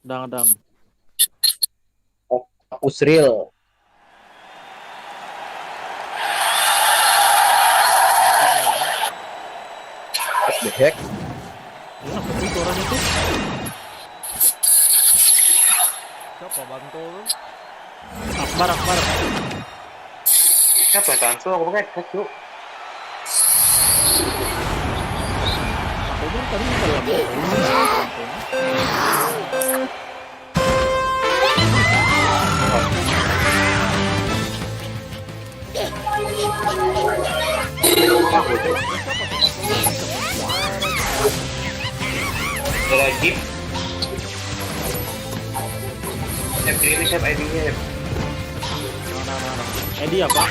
Dang. Usril. What the heck? Apa sih itu orang itu? Siapa bantu lu? Akbar. Siapa yang transfer? Aku pakai tes yuk. Aku bilang tadi dalam. Rajib. Ini siapa ID-nya? Edi apa?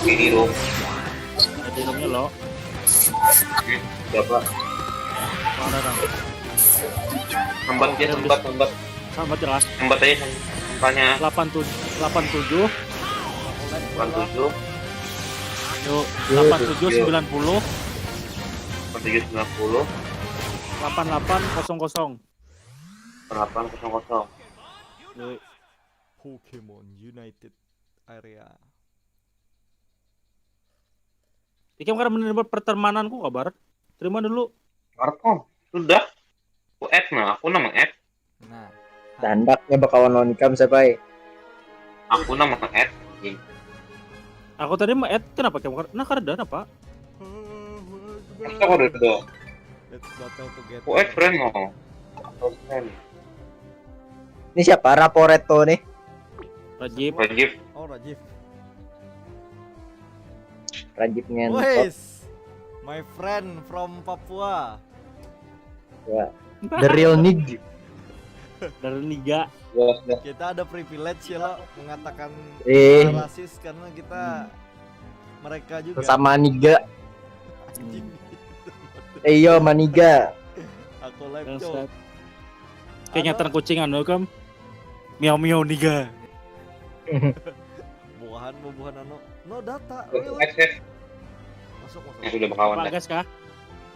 Ini room. Edi namanya lo. Siapa? Dang. Hambat dia, hambat. Sama jelas. Hambat aja tanya 87. 87. Yuk, 87 90 8790 8800. 800. Yuk. Pokemon United area. Iki kan menerima pertemananku kabar. Terima dulu. Markom, sudah. Aku add nah, aku nama add. Nah, Dandaknya bakawan lawan Ikam siapa? Aku nama add. Aku tadi mau add kenapa kamu? Nah karena apa? Masa aku udah do. let's battle together. Aku add friend mau. Friend. Ini siapa? Raporeto nih. Rajib. Rajib. Oh, Rajif. Rajib ngentot. Wes, my friend from Papua. Ya. The real nig. Dari Liga. Ya, Kita ada privilege ya lo mengatakan rasis karena kita mereka juga. Sama niga. Anjing. Eyo maniga. Aku live Bangsat. cok. Kenyataan kucingan lo kam. Miau niga. Buahan no data. Access. Masuk. Yang sudah bakawan Apa dah. gas kah?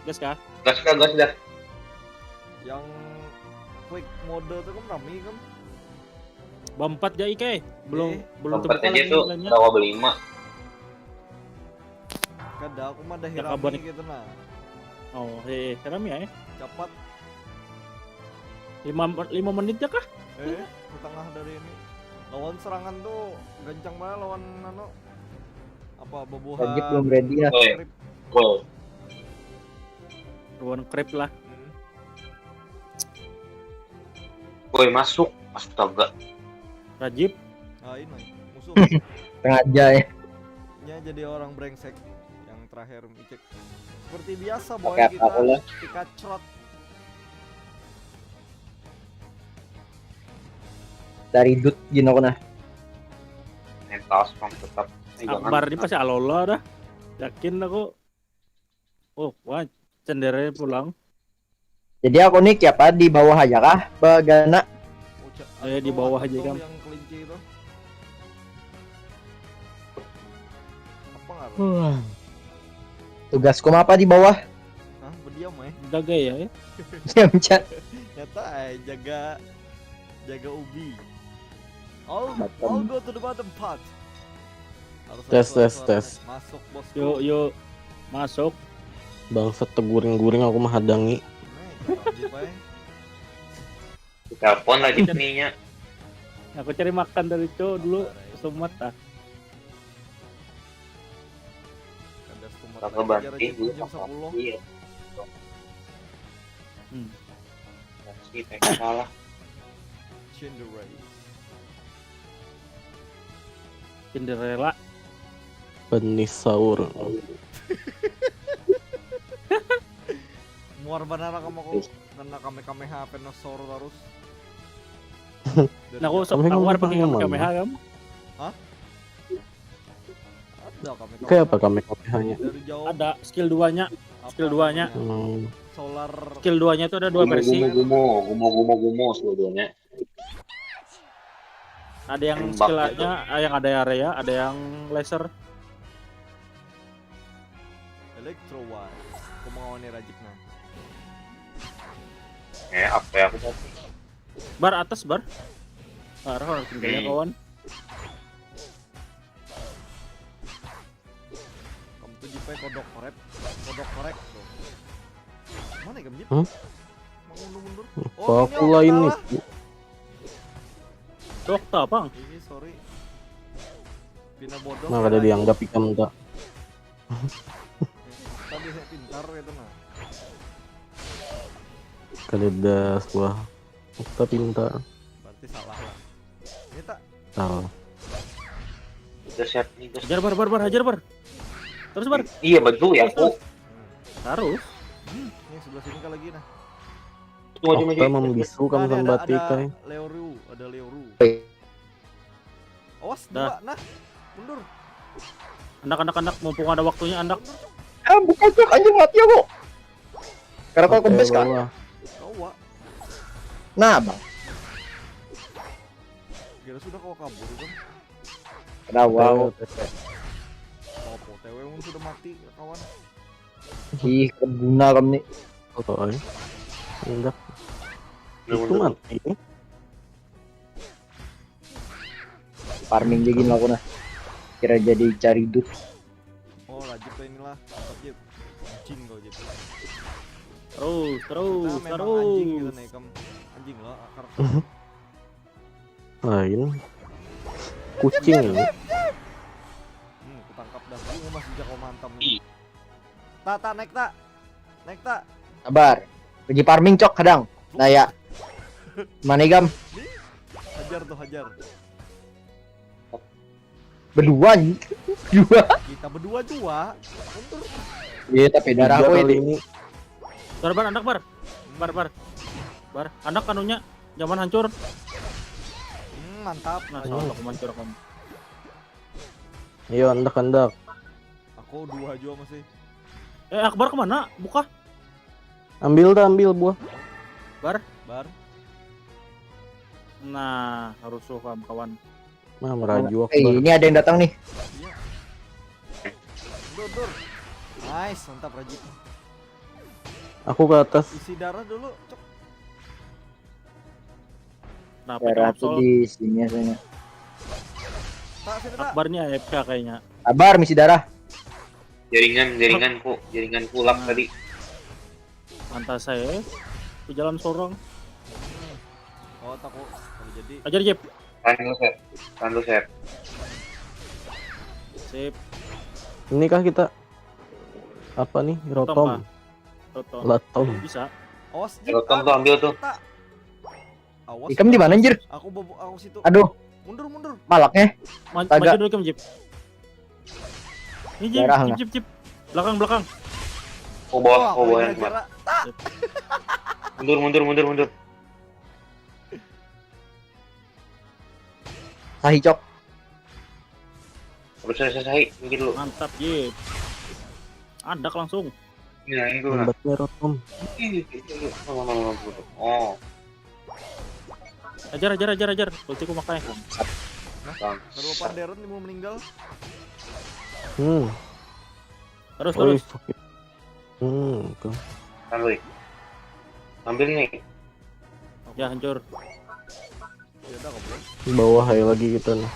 Gas dah. Yang quick mode tuh kan rame kan. Bampat ya Ike. Belum Tempat terbuka aja lagi tuh lainnya. tawa berlima. Kada aku mah dah Ya, hirami kabar. gitu nah. Oh, keren ya. Cepat 5 menit ya kah? di tengah dari ini. Lawan serangan tuh gancang banget lawan apa bebuhan. Rajib belum ready ya. Krip. Wow. Ruang krep lah. Woi masuk. Astaga. Rajib. Nah ini musuh. Sengaja ya. Nya jadi orang brengsek yang terakhir micek. Seperti biasa boy Pakai kita apa pula? Pikachu. Dari dut gini aku nah. Mental strong tetap. Akbar ini pasti alola dah. Yakin aku. Oh, wah, cenderanya pulang. Jadi aku nih apa di bawah aja kah? Bagana. Di bawah aja, Kam. Yang kelinci itu. Apa ngaruh? Tugasku apa di bawah? Hah, berdiam Jaga ya. Diam chat. Nyata jaga ubi. All Bottom. go to the bottom part. Harus Tes, ada tes, suara-suara. tes. Masuk bos. Yuk, masuk. Bangsat teguring-guring aku menghadangi. Telepon lagi ininya. Aku cari makan dari cowok dulu. Sumat ah. Kakak banting dulu. jam 10. Iya. Kita salah. Cinderella. Penisaur. Muar benar kamu kok kena kame HP nosor terus. Nah, aku Kamu keluar ngomong pakai yang mana? kamera kamu. Ada kame. Kayak apa kamera-kameranya? Dari jauh Ada skill 2-nya. Skill 2-nya. Solar Skill 2-nya itu ada 2 versi. Gumo sebetulnya. Ada yang Tembak skill-nya, yang ada area, ada yang laser. Electro Wise. Kemauan Rajik nah. Apa ya aku tadi? Bar atas bar. Harus tinggalnya kawan. Kamu tuh jipai kodok korek tuh. Mana ya kamu Jip? Hmm? Mau mundur-mundur. Apa ini aku lain nih? kalah. Dokter bang. Ini sorry. Pina bodoh. Nah, kada dianggap ikam tak. Tadi saya pintar gitu nah. Kada das wah. Kita pintar. Berarti salah lah. Ini tak. Salah. Udah siap nih guys. Hajar bar, hajar bar. Terus bar. Iya betul ya aku. Harus. Nih sebelah sini kali lagi nah. Okta membisu kamu Nah, sambat ada kai. Leoru, ada Leoru. Eh. Awas Dah. dua, nah. Mundur. Anak, mumpung ada waktunya anak. Bukan cok, anjing mati aku. Karena kau Oke, kempes kan? bawah. Kau wa. Nah bang, Kira sudah kau kabur kan? kenapa? Oh, TW mun sudah mati kawan. Ih, kebuna kamu nih. Oh, ay. Hendak itu Mundur. mati. Farming jadiin aku nah. Kira jadi cari dut. Oh, lanjut ke inilah. Mantap Jip. Anjing kau Jip. Terus. Kita memang anjing gitu nih, kamu. Anjing loh, akar. Lain. Kucing ini. Kutangkap dah. Ini masih jago mantap Ih. nih. Tak, naik tak. Naik tak. Sabar. Pergi farming cok kadang. Nah ya. Manigam Hajar tuh, hajar. berdua nih. Berdua. Kita berdua juga. Mundur. Iya tapi darah Tiga aku kali ini. ini. Bar, anak bar. Bar. Anak kanunya zaman hancur. Mantap. Nah, soal aku hancur kamu. Ayo andak. Aku dua juga masih. Akbar kemana? Buka. Ambil buah. Bar. Nah, harus kawan. Nah, meraju Ini ada yang datang nih. Iya. Dur. Nice, mantap Rajit. Aku ke atas. Isi darah dulu, cok. Nah, Darah Absol aku di sini biasanya. Tak, sini tak. Akbarnya AFK kayaknya. Sabar misi darah. Jaringanku lap tadi. Mantas saya di jalan sorong. Oh, takut. Kalau jadi Ajar Jep. Tandu set. Sip. Inikah kita apa nih? Rotom. Toto. Latom. Bisa. awas Jip. Rotom tuh ambil tuh. Tak. Awas. Ikam di mana anjir? Aku situ. Aduh, Mundur. malaknya. Maju Agak. dulu Jep. Ini Daerah nggak? Jep. Belakang. Oh bawah Wah, yang kira-kira. Mundur. Sahi cok. Udah selesai, mikir dulu. Mantap Jep. Andak langsung. Nah, ini dulu. Lambatnya Rotom. Oh, Ajar. Ultiku makanya. bang. Baru Panderen mau meninggal. Terus. Sakit. Oke. Tandu. Ambil nih. Ya hancur. Ya udah goblok. Bawah ayo lagi kita nih.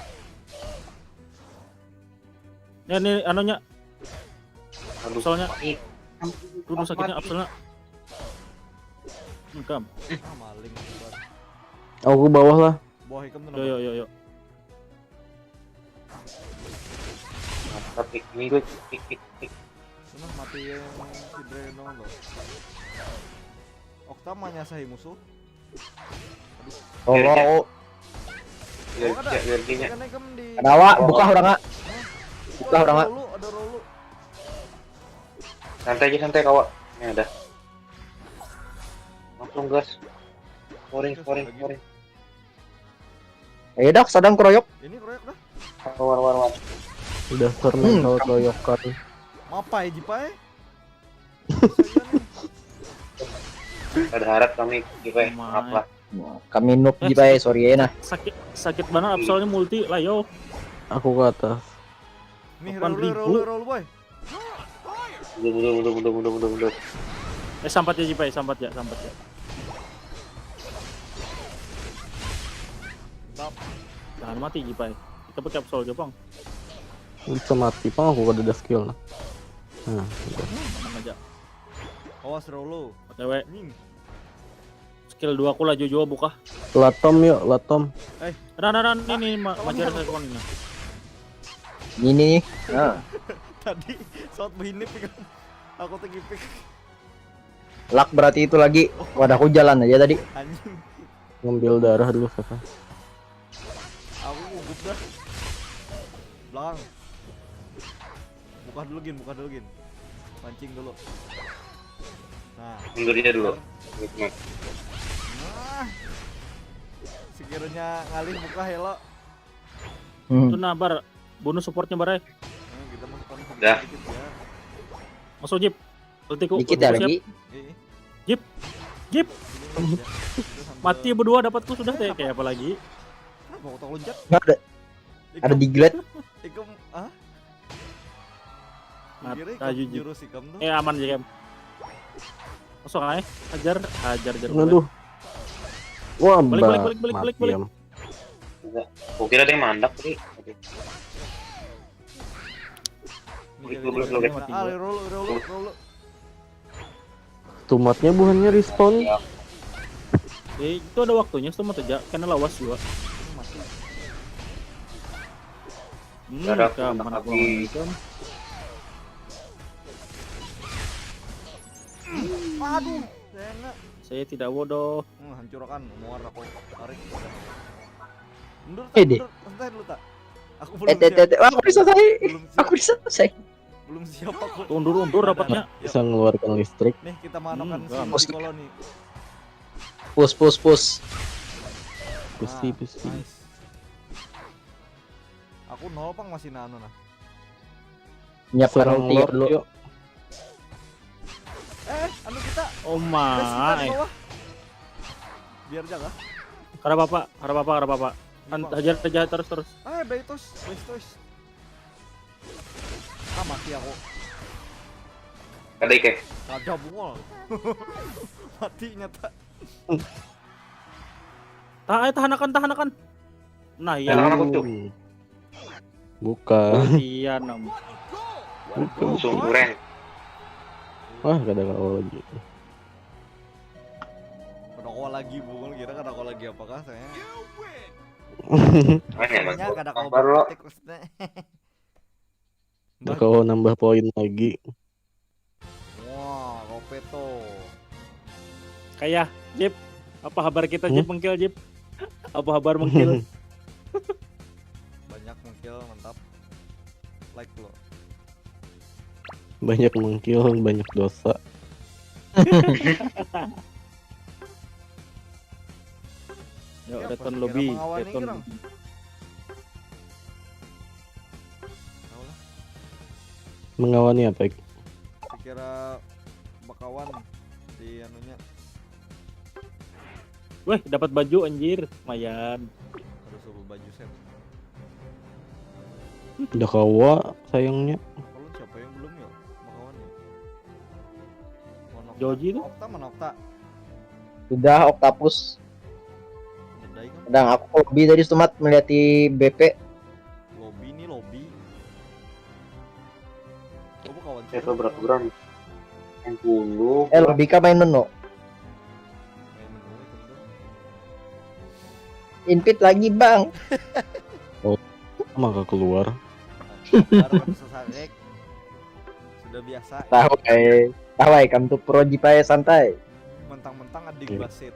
Ya nih anunya Aduh. Absolnya. Ih, Dulu sakitnya Absolnya. Kam. Maling. Bar. Aku ke bawah lah. Bawah Hikam tuh. Yo. mantap ini gue. Senang mati yang si Dreno loh. Okta menyasahi musuh. Oh, Energinya. Kan Hikam di. ada awak, buka orang nggak? Buka orang nggak? Ada rolu. Santai kawak. Ini ada. Langsung gas. Scoring. Ayo dah, sadang keroyok. Ini proyek dah. War. Udah mental keroyokan. Mapai Jipai. Ada harap kami juga. Lumayan. Maaf lah. Kami noob di bay, sorry ya nah. Sakit banget Absolnya multi lah yo. Aku ke atas. Nih 8.000. roll boy. Mundur. Sampat ya Jipai, sampat ya. Jangan mati Jipai. Kita pakai absol Jepang. Bisa mati pang aku ada skill nah. Nah, udah. Tenang aja. Awas Rolo. OTW. Anjing. Skill 2 aku laju jua buka. Latom yuk, latom. Nah, ini majar saya kon ini. Ini nih. Nah, Tadi saat begini pik. Aku tegi pik. luck berarti itu lagi. Wadah aku jalan aja tadi. Anjing. Ngambil darah dulu Saka. Aku gugup dah. Belakang. Buka dulu gin. Pancing dulu. Nah, Mundur aja dulu. nah. Sekiranya ngalih buka hello. Hmm. Itu nabar. Bonus supportnya barai. Nah, kita masukkan Dah. dikit ya. Masuk Jip. Ultiku. Dikit ya Siap. lagi. Jip. Ini aja. Terus sambil- Mati berdua dapatku sudah teh kayak apa lagi? Kenapa kok tak loncat? Nggak ada diglet. Ikem ah? Mata Kira ikem Jujip. jurus ikem tuh. Aman aja Kem. Masuk aja. Hajar jarum. Aduh. Wah, Balik. mati ya. Aku kira ada yang mandak tadi. Belum. Mati Ah, gua. roll. Tumatnya bukannya respawn. Ya, Itu ada waktunya sama aja karena lawas juga. Mati. Darah aku Kam, enak mana lagi. pulang Kam. Aduh, enak. Saya tidak bodoh. Hancurkan muar aku tarik. Mundur Eh, tak, deh. mundur. Santai dulu tak. Aku belum siap. Wah, aku bisa selesai. Belum siap. Aku bisa selesai. Belum siap aku. Undur dapatnya. Yuk, Bisa mengeluarkan listrik. nih kita manokan Hmm, si di koloni. Push. Pusi. Nice. Aku 0 pang masih nano nah. Nyiapkan Serang ulti lord dulu. yuk. Anu kita Oh base kita di my. bawah. Biar jaga. Karena bapak. Hajar aja terus. Betos. Ah, mati aku. ada Ike. Raja bungol. Mati nyata. Tahan. Nah, iya. Tahan. Aku tuh. Bukan. Iya, nam. Langsung duren. Wah, gak ada kau lagi. Kedokol lagi bungol kira kedokol lagi apakah saya? Makanya mas. Kayaknya kada kau Baru lo. praktik maksudnya. Udah kau nambah poin lagi. Wah, Ropeto. Kayak Jip. Apa kabar kita Jip mengkil Jip? Apa kabar mengkil? Banyak mungkin mantap. Like lo. Banyak mengkill, banyak dosa. Yuk, Ya, return pasti lobby. kira mengawani Return kirang. lobby. Tahu lah. Mengawani apa? Dikira bakawan di anunya. Weh, dapat baju anjir. Lumayan. Harus suruh baju set. Udah kawa sayangnya. Kalau siapa yang belum ya? Bakawan ya. Mana Okta? Joji tuh. Mana Okta? Sudah Octopus. Dedai kan? Sedang aku hobi tadi Stumat melihat di BP. Lobby nih lobby. Oh, bakawan Itu berapa gram? 60. Lebih ke main menu. Main menu itu tuh. Invite lagi bang. Maka keluar. Baru kan sesarek. Sudah biasa. Tahu kamu tuh pro jipai santai. Mentang-mentang adik Oke. basit.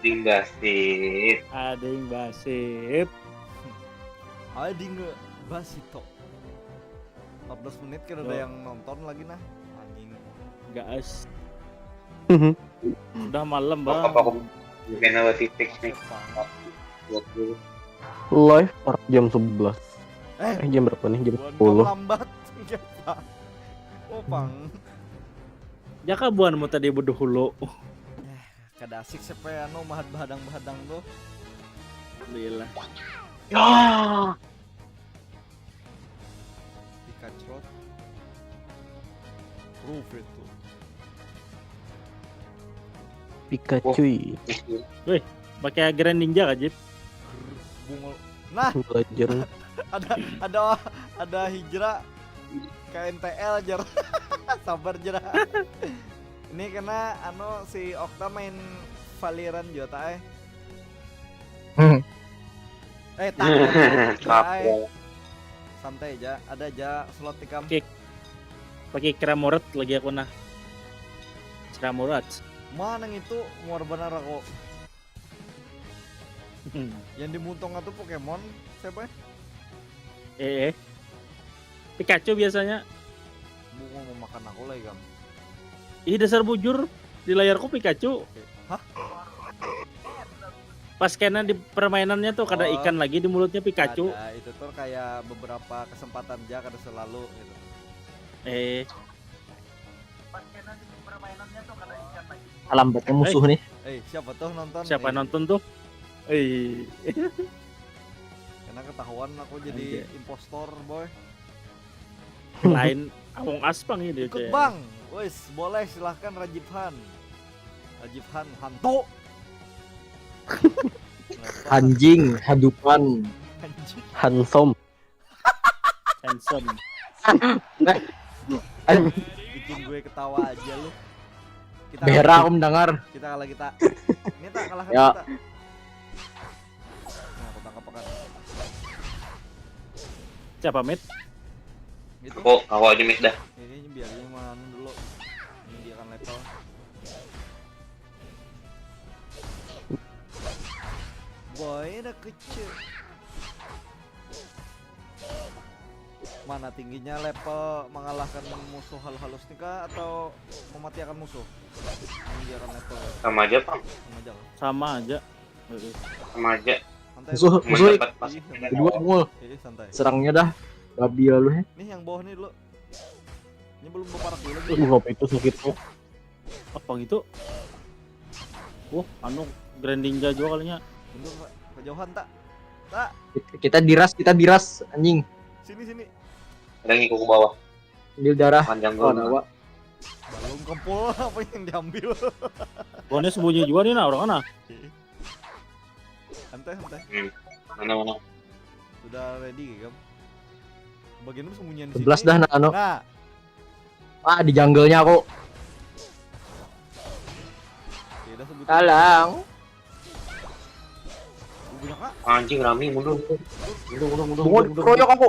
Dingbasit. Ada yang basit. Adik nge basito. 14 menit kira ada Yo. yang nonton lagi nah. Anjing. Gas. Udah malam, Apa Bang. aku bikin apa titik nih? Apaan? 20. Live per jam 11. Jam berapa nih? Jam Buan 10. lambat. Siapa? Oh, pang. Jaka buanmu tadi bodoh hulu. Kada asik siapa anu mahad bahadang-bahadang tuh. Alhamdulillah. Ya. Pikachu. Proof itu. Pikachu. Pakai Grand Ninja kan, Jip? Bungul. Nah, Belajar. ada hijrah KNTL jar. Sabar jar. Ini karena si Okta main Valorant juga tak. Kapal. Santai aja, ada aja slot tikam. Pakai Cramorat lagi aku nah. Cramorat. Mana itu muar benar aku. Yang dimuntong itu Pokemon siapa? Pikachu biasanya. Bunga mau makan aku lagi kam. Ih dasar bujur di layarku Pikachu. Hah? Pas kena di permainannya tuh ada Oh. ikan lagi di mulutnya Pikachu. Ada, itu tuh kayak beberapa kesempatan aja kada selalu gitu. Lambatnya musuh nih. Siapa tuh nonton? Siapa nonton tuh? Karena ketahuan aku jadi impostor, boy. Lain Among Us Bang ini. Ikut bang, wes boleh silahkan Rajib Han hantu. Anjing, hadupan. Anjing. Handsome. Handsome. Bikin gue ketawa aja lu. Berak aku mendengar. Kita kalah kita. Ini tak kalahkan Ya. kita. Nah, aku tangkap kan. Siapa Mit? Gitu. Aku aja mid dah. Ini biarin mana dulu. Ini dia akan level. Boy, udah kecil. Mana tingginya level mengalahkan musuh halus nikah atau mematikan musuh? Ini dia akan level. Sama aja, Bang. Sama aja kan? Sama aja. Sama aja. Santai. Musuh, Cuma musuh dapat pas. Ih, santai. kedua mul. Santai. Serangnya dah. Babi lalu ya. Nih yang bawah nih dulu. Ini belum beparak dulu lagi. Apa itu sakitnya? Apa gitu? Grand Ninja juga kalinya. Mundur Pak. Kejauhan tak? Tak. Kita diras anjing. Sini. Ada ngikut ke bawah. Ambil darah. Panjang Oh, gua. nawa. Balung kempul apa yang diambil? Ini sembunyi juga nih nah orang mana? Santai. Mana. Sudah ready kan? Bagian itu sembunyian di 11 sini. dah nah. Nah, Di jungle-nya aku. udah sebut. Talang. Punya Kak. Anjing Rami mundur. Bungo keroyok aku.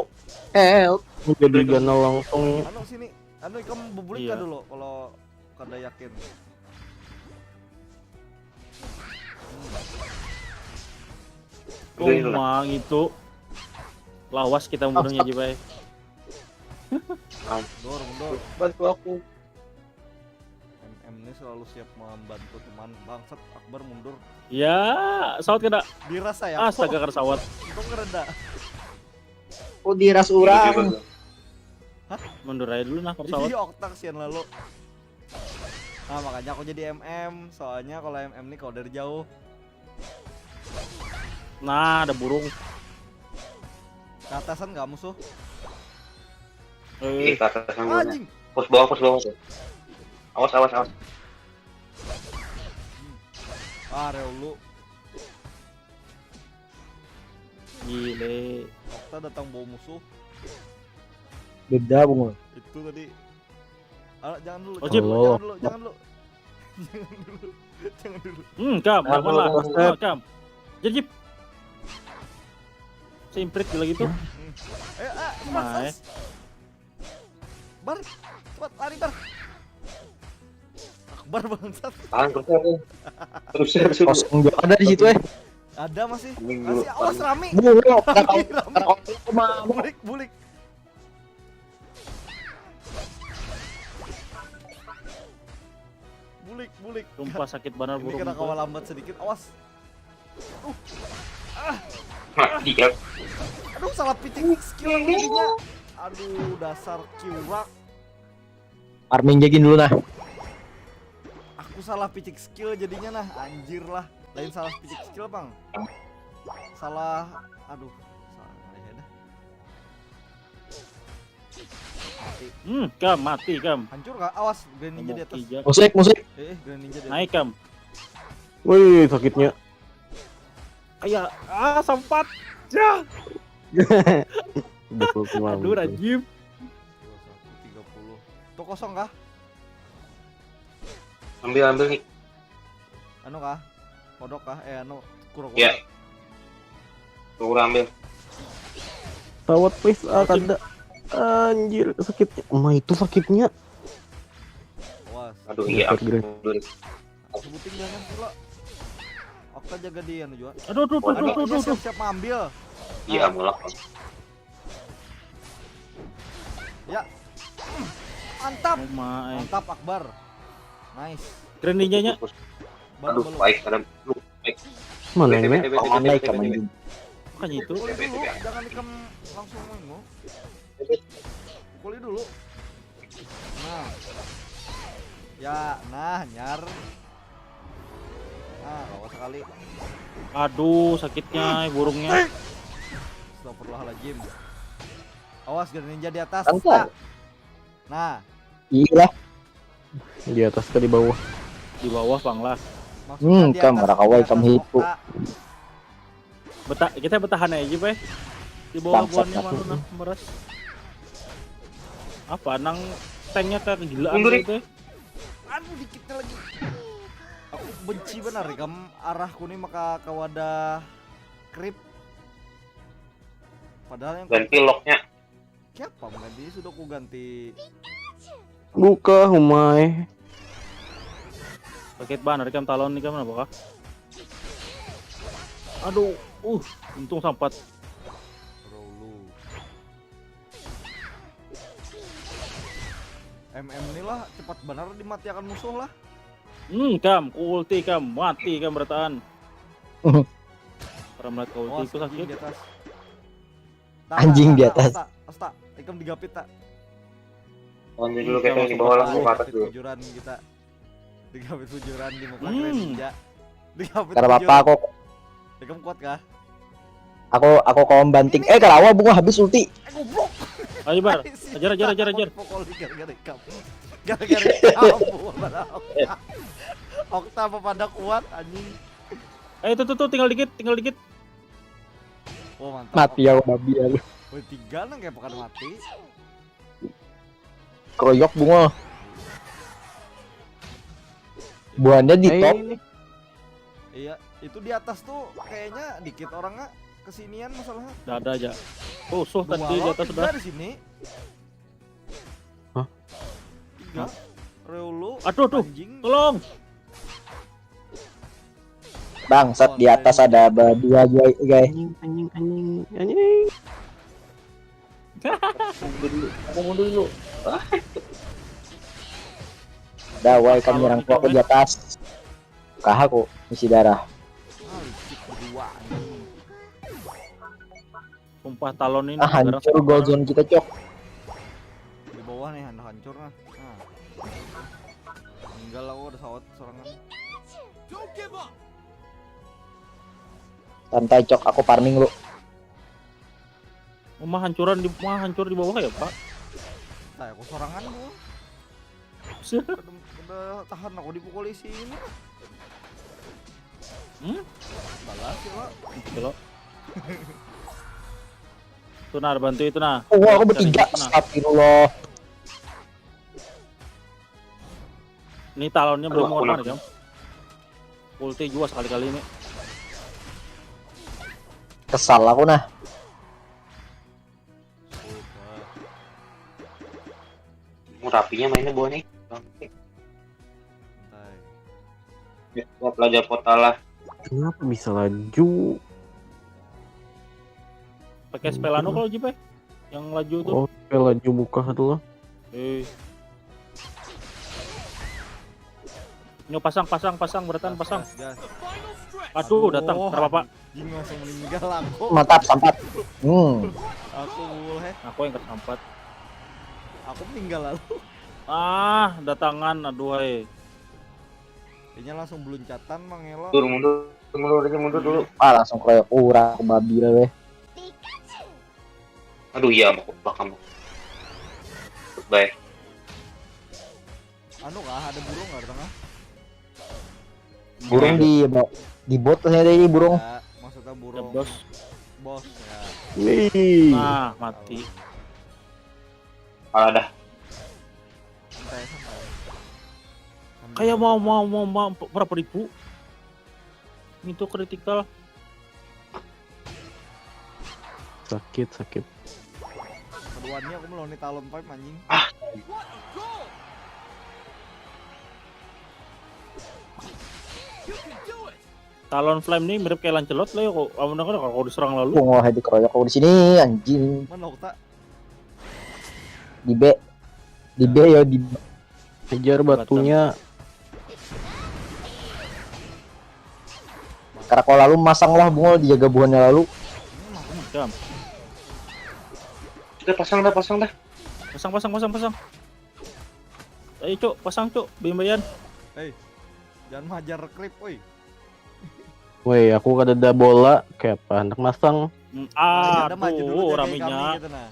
Help. Jadi ganal langsung. Sini. Kamu bebulik Iya. kan dulu kalau kada yakin. Udah, itu lah. Kumang itu. Lawas kita mudahnya aja baik. Mundur. Bantu aku. MM ini selalu siap membantu teman. Bangsat Akbar mundur. Ya, sawat kena. Dirasa ya. Astaga kersawat. Untung kereda. Oh, diras urang. Mundur aja dulu nah kersawat. Iya, Okta kesian lalu. Nah, makanya aku jadi MM. Soalnya kalau MM nih kalau dari jauh. Nah, ada burung. Ke atasan nggak musuh? Ih, ke atas sana. Anjing. Pos bawah. Awas. Reulu. Gile. Okta datang bawa musuh. Beda bungo. Itu tadi. Jangan dulu. Oh, Jangan dulu. Jangan dulu. Kam, Nah, apa lah? Step. Kam. Jip. Simprit gila gitu. Mas. Bar, cepat lari Bar. Akbar bangsat. Tahan terus. Kosong juga ada di situ Ada masih. Ambil dulu, Masih awas Rami. Bungo. Rami. Bulik. Bulik. Sumpah sakit benar Ini burung. kena itu. kawal lambat sedikit. Awas. Mati ya. Aduh, salah pitching skill jadinya. Aduh, dasar kiwak. Farming jagin dulu nah. Aku salah pitching skill jadinya nah. Anjir lah. Lain salah pitching skill, Bang. Salah. Aduh. Salah ya dah. Mati. Kam mati Kam. Hancur gak? Awas, Grand Ninja di atas. Ijak. Musik. Grand Ninja di atas. Naik Kam. Wih, sakitnya. Kayak sempat. Ya. Udah keluar. Aduh Rajib. 21, 30. Tuh kosong kah? Ambil nih. Anu kah? Kodok kah? Anu kuro-kuro. Iya. Tunggu ambil. Tawat please, kada. Anjir, sakitnya. Itu sakitnya. Awas. Aduh iya. Green. Sebutin jangan pula. Okta jaga dia anu juga. Aduh Aduh, siap-siap ambil. Iya mulak. Ya. Mantap. Oh my. Mantap Akbar. Nice. Keren ninjanya. Aduh baik kadang. Lu baik. Mana ini? Oh, naik ke anjing. Makanya itu. Pukuli dulu, jangan ikam langsung main lo. Pukuli dulu. Nah. Ya, nah nyar. Nah, awas sekali. Aduh sakitnya burungnya. Astagfirullahaladzim. Awas Grand Ninja di atas. Santai. Nah, Iya. Di atas ke di bawah. Di bawah Banglah. maksudnya di Kam atas- marakawai di atas kam hipu. Okta. Kita bertahan aja, Pe. Di bawah Bangsat, buannya mana nah, meres. Apa nang tanknya kayak kegilaan Mundur, gitu. Aduh dikitnya lagi. Aku benci benar ya kamu arahku nih maka ke wadah krip. Padahal yang Ganti locknya. siapa mengganti sudah ku ganti. Buka humai. Sakit banget rekam talon nih kan apa kah? Aduh, untung sampat. Rolu. MM inilah cepat benar dimatikan musuh lah. Kam, ulti kam, mati kam bertahan. Para melihat ulti Awas, itu sakit. anjing di atas. Anjing di atas. Asta, ikam digapit tak. Lanjut dulu kita di bawah langsung ke atas dulu. Fujuran kita. Digapit fujuran di muka Hmm. Grand Ninja. Digapit Karena bapak aku Ikam kuat kah? kau banting. Kalawa bunga habis ulti. Goblok. Ayo bar, ajar. Pokoknya gara-gara ikam. Gara-gara ikam. Okta apa pada kuat anjing. Tuh tinggal dikit. Oh mantap. Mati ya babi ya lu. Woi 3 nang kayak bukan mati. Kroyok bunga. Buahnya di top. Ini. Iya, itu di atas tuh kayaknya dikit orangnya kesinian masalahnya. Udah ada aja. Suh Dua tadi di lo, atas tiga sudah. di sini. Hah? 3. Reulu. Aduh, Anjing. tolong. Bangsat di atas ada dua guys. Anjing. Mundur dulu. Dawai kami nyerang kok di atas. Kah aku isi darah. Licik berdua anjing. Sumpah talon ini Hancur gold zone kita cok. Di bawah nih anda hancur nah. Tinggal aku ada sawat serangan. Santai cok, aku farming lu. Rumah hancur di bawah ya, Pak. Nah, aku serangan gua. Udah tahan aku dipukul isi ini. Balas ya lah. Gitu loh. Tuh nah, bantu itu nah. Oh, aku bertiga. Nah, Astagfirullah. ini talonnya belum Aduh, mau jam. Ulti juga sekali-kali ini. Kesal aku nah. Rapinya mainnya bawah nih. Santai. Gua pelajar kota lah. Kenapa bisa laju? Pakai Spellano kalau Jipe. Yang laju tuh. Oke, laju buka satu lah. Nyo pasang bertahan pasang. Gas. Aduh, datang. Kenapa, Pak? Anjing langsung meninggal aku. Mantap sampat. Aku Aku yang kesampat. aku meninggal lalu. Datangan aduh hei. Kayaknya langsung beluncatan Mang Elo. Mundur dulu. Langsung kroyok urang aku babi lah weh. Aduh iya mau belakang. Baik. Anu kah ada burung nggak di tengah? Burung di bot ternyata ini burung. Ya, maksudnya burung bos. bos ya. Wih. Nah, mati. Kalah dah. Santai santai. Kayak mau berapa ribu? Itu kritikal. Sakit. Keduanya aku melawan Talon Pipe anjing. Talon Flame nih mirip kayak Lancelot lah ya kok. Amun kan kalau diserang lalu. Wah, dikeroyok aku di sini anjing. Mana Okta? Di B. Di B ya di Kejar batunya. karena kalau lalu masang lah bungol dijaga buahnya lalu. Jam. Udah pasang dah. Pasang. Ayo cuk, pasang cuk, bimbayan. Jangan majar klip, woi. Woi, aku kada ada bola. Kayak apa? Hendak masang. Ada maju dulu Aduh, jagain raminya. kami gitu nah.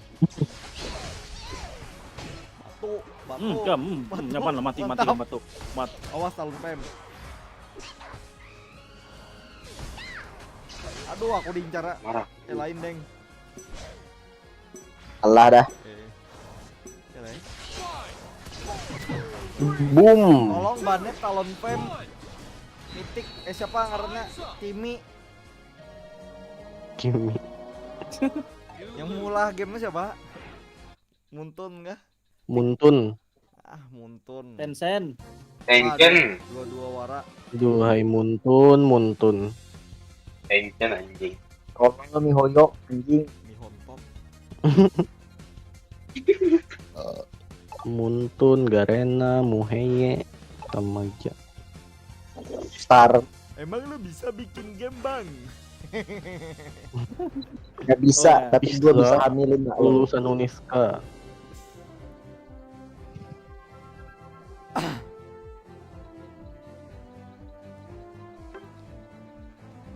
Batu. Jam, nyaman lah mati Mantap. batu. Awas Talon Pem. Aduh, aku diincar. Marah. Lain deng. Allah dah. Lain. Boom. Tolong banet Talon Pem. Mitik, siapa ngarannya? Kimi. Kimi. Yang mulah gamenya siapa? Muntun kah? Muntun. Muntun. Tencent. Tension. Dua-dua wara. Duhai Muntun. Tension anjing. Kalau mihoyo anjing. Mihon top. Muntun, Garena, Muheye, Tamaja. Star Emang lu bisa bikin game bang? nggak bisa, Oh, ya. tapi gua Bisa. bisa hamilin lah. Lulusan Uniska.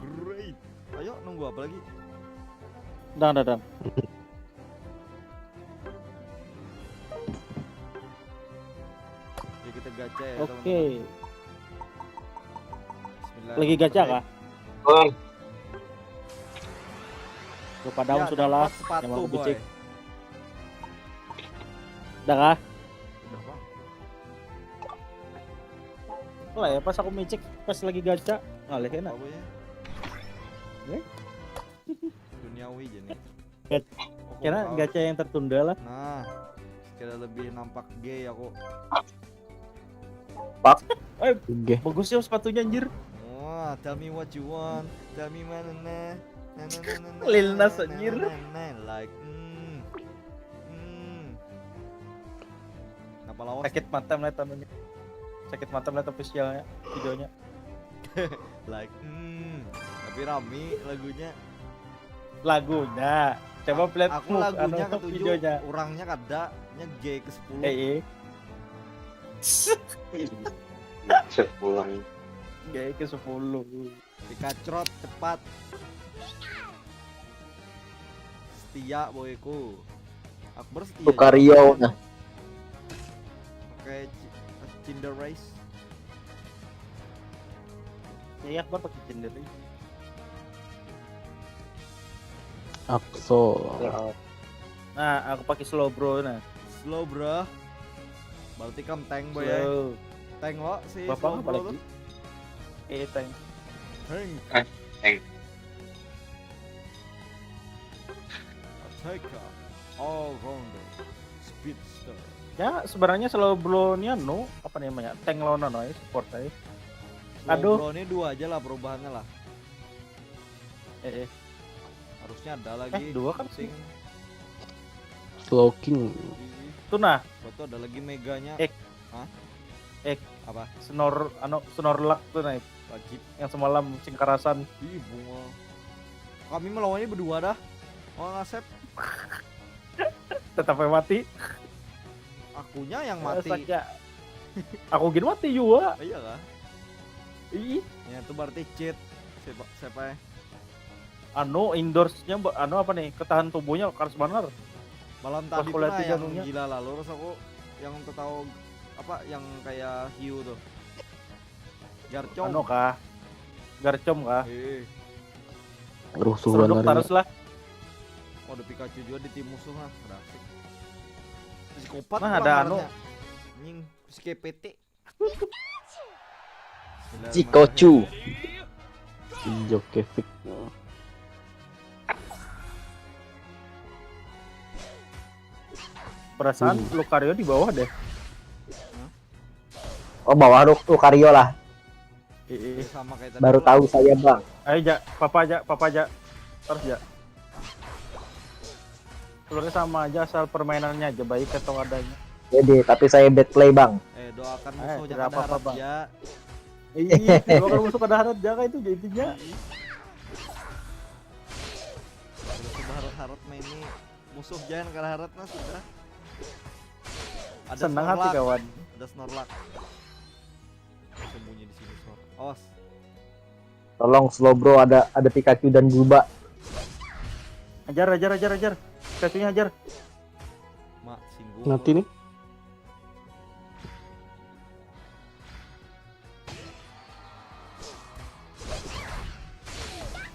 Great. Ayo nunggu apa lagi? Dan. Ya kita gacha ya Oke. teman-teman. Lagi gacha kah? Oh, Lupa daun sudahlah. dapat sepatu Yang mau boy. dicek. Udah kah? Udah bang. Lah ya pas aku micik pas lagi gacha. Ngalih enak. Apa ya? Eh? Duniawi jadi. Gat- Oh, Kira tahu. gacha yang tertunda lah. Nah, kira lebih nampak gay aku. Oke. Bagus ya sepatunya anjir. Wah, tell me what you want, tell me mana na Lil Nas, anjir. like Kenapa lawas? Sakit mata melihat anunya. Sakit mata melihat officialnya videonya. Like tapi rame lagunya. Lagunya. Coba play Aku lagunya ketujuh, videonya. orangnya kada nya G ke 10. sepulang. Gaya ke 10. Dikacrot cepat. Setia boyku. Akbar setia. Lucario nah. Oke, Cinder Race. Ya Akbar pakai sendiri. Akso. Nah, aku pakai slow bro nah. Slow bro. Berarti kamu tank boy ya. Slow. Tank lo si Bapak slow apa bro lagi? tuh. Tank. Tank. Tank. Attacker. All rounder. Speedster. Ya sebenarnya slow bro nya no apa namanya? Tank lawan no ya support aja. Slow Aduh. bro ini 2 aja lah perubahannya lah. Eh. Harusnya ada lagi. 2 kan sing. Slow King. Itu nah, Betul ada lagi meganya. Hah? Apa? Snorlax tuh nah Wajib. yang semalam singkarasan. Ih bunga. Kami melawannya berdua dah. Oh ngasep. Tetap mati. Akunya yang mati. Saja. Aku gini mati juga. Iya kah? Ih, Ya itu berarti cheat. Siapa ya? endorse-nya apa nih? Ketahan tubuhnya harus benar. Malam Pas tadi aku pun lihat yang anunya. gila lah. Lurus aku yang tahu apa yang kayak hiu tuh. Garcong. Kah? Garcom kah? Rusuhan Seruduk dari terus lah. Oh, ada Pikachu juga di tim musuh lah. Berasik. Psikopat Nah, Bang, ada anu. ngarannya. Anjing, PT. Cikocu. Jokevic. Perasaan Lucario di bawah deh. Oh bawah Lucario lah. Sama kayak tadi. Baru tahu saya bang. Ayo ja, papa aja. Terus ja. Sebenarnya sama aja asal permainannya aja baik atau adanya. Jadi tapi saya bad play bang. Doakan Eh, musuh tidak jangan apa-apa, harap Bang. ya. Iya, kalau musuh kada harap jaga itu intinya. Kalau sudah harap main ini musuh jangan kada harap nah sudah. Ada Senang hati Snorlax. kawan. Ada Snorlax. Sembunyi di sini Snorlax. Awas. Tolong slow bro, ada Pikachu dan Bulba. Ajar. Pikachunya ajar. Mak singgung. Nanti nih.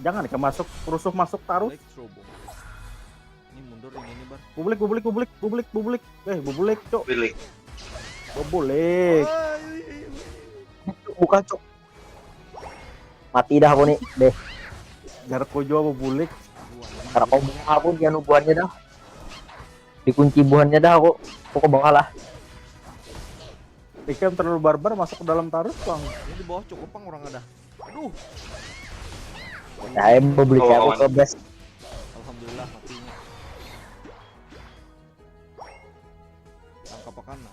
Jangan masuk rusuh masuk taruh. Electrobomb. Ini mundur ini bar. Publik. Bublik, Cok. Pilih. Bublik. Bukan cok. Mati dah aku nih deh. Jarak kojo bublik. Karena kau buang aku dia nubuhannya dah. Dikunci buhannya dah aku. Pokok bangga lah. Ikem terlalu barbar masuk ke dalam taruh, Bang. Ini di bawah cukup pang orang ada. Aduh. Saya mau beli kayak aku ke best. Alhamdulillah matinya. Tangkap apa kana?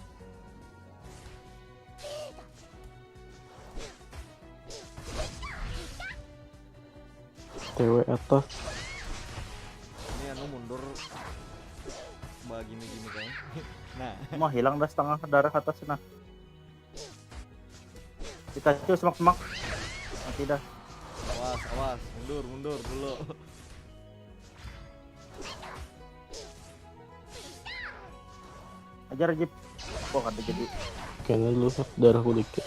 TW atas. Ini anu mundur. Begini kayak. Nah, Mah hilang dah setengah darah atas nah. Pikachu semak-semak. Mati dah. awas, mundur dulu. Ajar Jip. Kok kada jadi. Kayaknya dulu darahku dikit.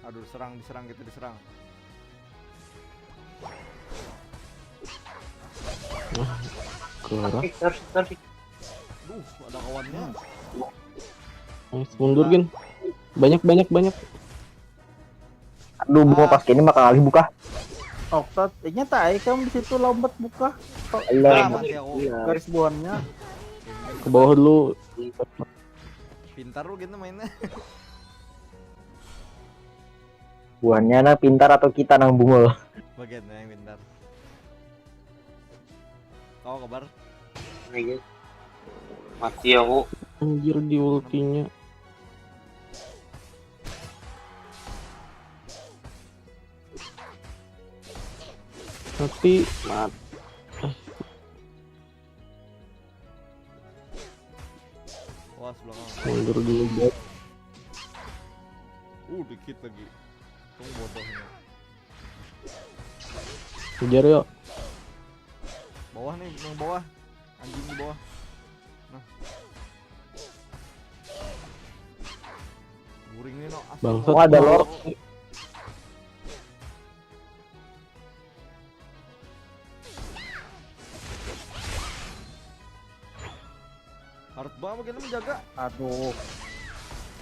Aduh, diserang kita diserang. Kelara. Tarik. Duh, ada kawannya. Nice, mundur Gin. Banyak. Aduh bunga pas kini bakal alih buka. Oktat, nyata kamu di situ lambat buka. Allah. Mati aku. Garis buannya. Ke bawah dulu. Pintar lu gitu mainnya. Buhannya nah pintar atau kita nang bungul. Bagian yang pintar. Kau kabar? Nih, mati aku. Anjir di ultinya. Tapi mati. Awas belakang. Mundur dulu guys. Dikit lagi. Tunggu bodohnya. Kejar yuk. Bawah nih, yang bawah. Anjing di bawah. Nah. Guring nih no. Bangsat. Oh ada lord. Harus banget bagaimana menjaga. Aduh.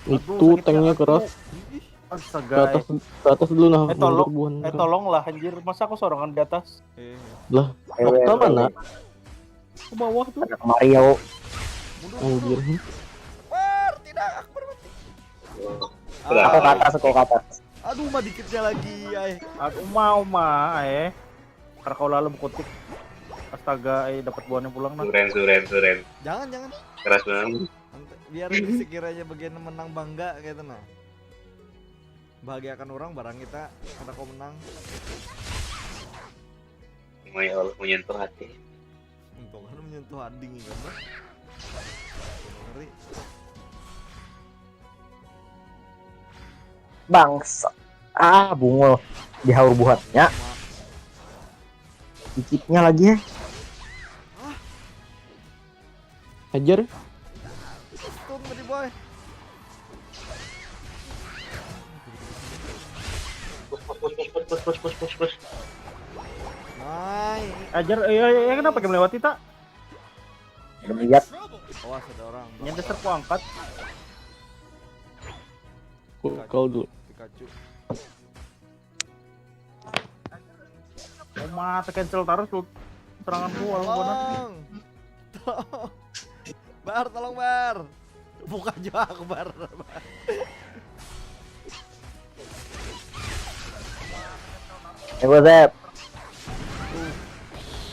Itu tanknya keras. Ih, Astaga. Ke atas dulu nah. Tolong. mundur, buan. Tolonglah anjir. Masa aku sorangan di atas? Lah, Ewe, Okta mana? Ke bawah tuh. ada kemari ya. Anjir. War, tidak, aku bermati. Aku ke atas, aku ke atas. Aduh, mah dikitnya lagi, ay. Aku mau mah karena kau lalu bukutik. Astaga, dapat buahnya pulang nah. Suren. Jangan. Keras banget. Biar sekiranya bagian menang bangga gitu nah. Bahagiakan orang barang kita karena kau menang. Ya Allah, menyentuh hati. Untung kan menyentuh ading kan. Ngeri. Bangsa. Bungul dihaur buhatnya. Dikitnya lagi ya. Hajar. Stun tadi boy. Push. Nice. Ajar, kenapa kayak melewati tak? Udah melihat. Awas ada orang. Yang dasar ku angkat. Kau dulu. Pikachu. Oh mata cancel terus lu serangan gua lawan. Tolong. Tolong. Bar, tolong Bar. Buka juga aku Bar. Zep.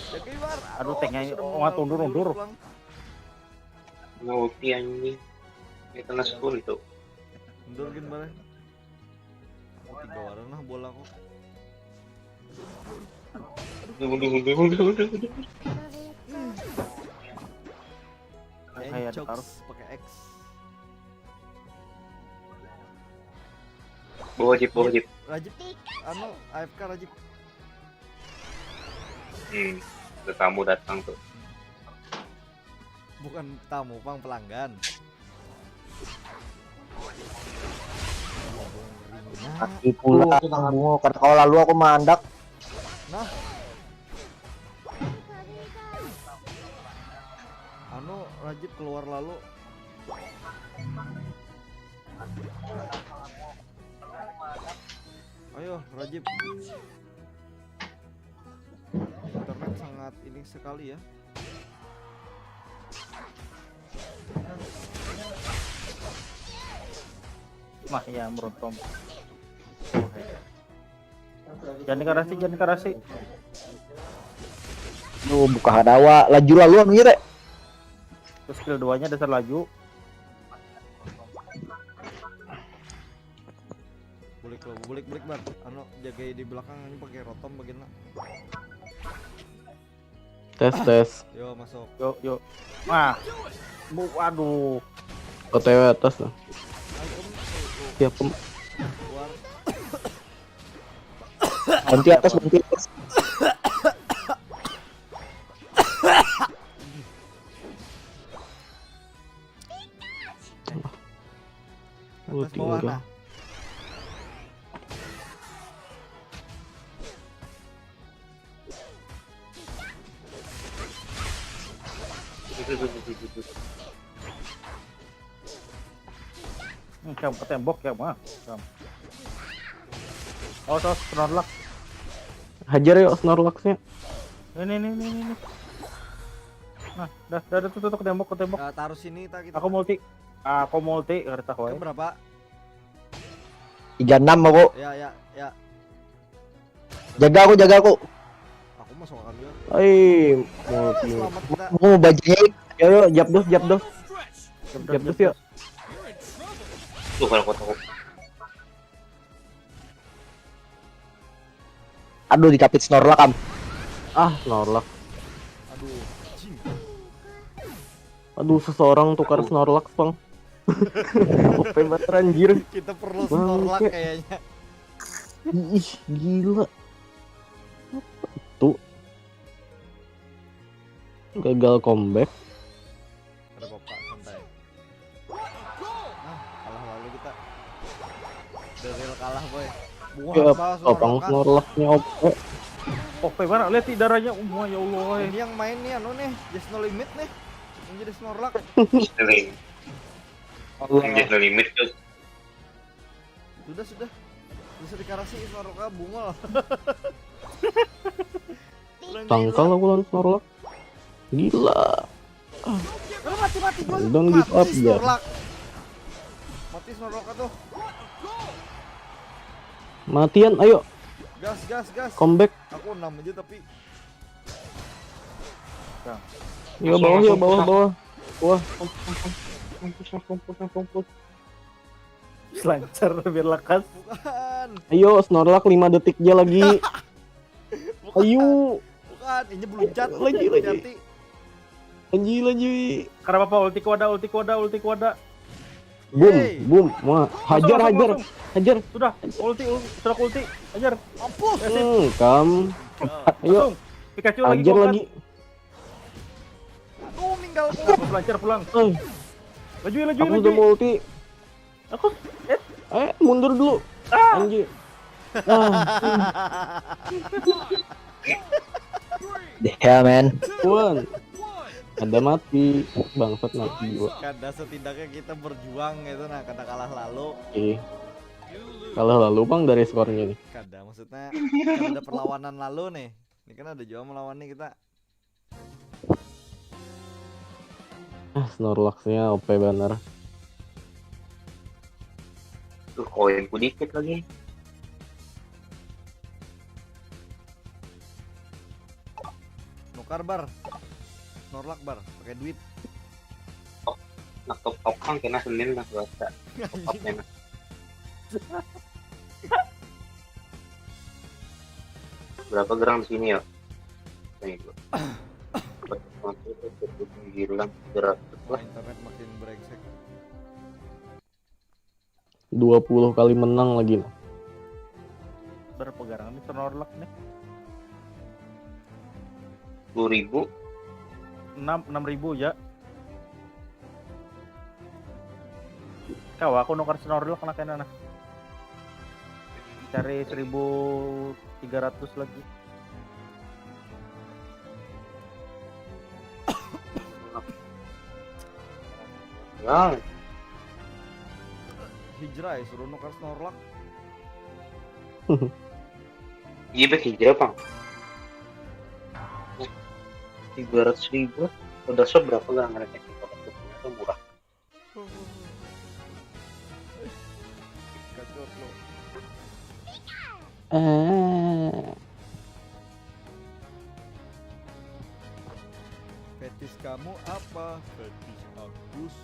Jaga Bar. Aduh, tanknya sudah wah, undur. pulang. Multi anjing. Ini kena 10 tuh. Mundur gin Bar. 3 waran lah bola aku. Udah. Kayak taruh. Encox pakai X. Bawa jeep. Rajib, anu AFK Rajib. Ada tamu datang tuh. Bukan tamu, Bang, pelanggan. Kaki pula bungo karena kalau lalu aku mandak. Nah. Anu Rajib keluar lalu. Ayo Rajib. Internet sangat ini sekali ya. Mah ya merontom. Jangan karasi. Lu buka hadawa laju lalu anu ieu teh. Terus skill 2-nya dasar laju. Bulik Bar. Anu jaga di belakang ini pakai rotom bagian. Tes. Yo masuk. Yuk. Nah. Aduh. OTW atas lah. Ayo Siap pem. keluar. Bantu atas. Atas bawah nah. Kamu ke tembok ya mah. Oh, Snorlax. Hajar yuk Snorlax-nya. Ini. Nah, dah tutup ke tembok. Taruh sini kita. Aku multi, kata Ke wae. berapa? 36 aku. Ya. Jaga aku. Aku masuk akan dia. Multi. Selamat kita. Mau bajunya Yo, jab dos yuk. Tuh kalau kota aku. Aduh dikapit Snorlax am. Snorlax. Aduh, cing. Aduh, seseorang tukar Snorlax, Bang. OP banget anjir. Kita perlu Bang, Snorlax kayak- kayaknya. Ih, gila. Tuh. Gagal comeback. Ada bapak santai. Kalah lalu kita. The real kalah boy. Ya, Apa, topang Snorlax-nya OP. Oke, mana lihat darahnya. Ya Allah. Ini yang main nih anu nih, Just No Limit nih. Yang jadi Snorlax. Just no limit tuh. Sudah. Bisa dikarasi Snorlax bungol. Tangkal aku lawan Snorlax. Gila. Lu mati gua. Don't give up, ya. Snorlax. Mati Snorlax tuh. Matian, ayo Gas. comeback. Aku 6 aja tapi Yo bawah. Wah, Lancar biar lekas. bukan. ayo Snorlax 5 detik aja lagi. Bukan. Ayo, Ini beluncat. Lagi. Hati-hati. lanjut. Karena apa ulti kuada. Boom. Wah, hajar. Sudah ulti. Ajar. Mampus. Kam. Ayo, Langsung. Pikachu lagi hajar gua kan. lagi. Aduh, kalku. Aku lancar pulang. Eh, Laju, laju, aku laju. udah mau ulti. Aku Mundur dulu. Anjir. Ya men. Puan. Ada mati. Bangsat mati gua. Kada setidaknya kita berjuang gitu nah, kada kalah lalu. Oke. Kalah lalu bang dari skornya nih. Kada maksudnya kan ada perlawanan lalu nih. Ini kan ada juga melawan nih kita. Snorlax-nya OP bener. Tuh koinku dikit lagi. Nukar bar. Snorlax bar, pakai duit. Nah top kan kena Senin lah biasa. Top kena. Berapa gram di sini ya? Ini gua. 9 300 Wah, lah. internet makin brengsek. 20 kali menang lagi. berapa garangan nih Snorlax nih? 10.000. 6.000 ya. Kau aku nukar Snorlax nak kena nah. Cari 1.300 lagi. Ya, Hijrah ya, suruh nukar Snorlax. iya baik hijrah bang. 300.000. Udah shop berapa gak ngeretek itu murah. Kacau lo. Fetis kamu apa? Fetis Agus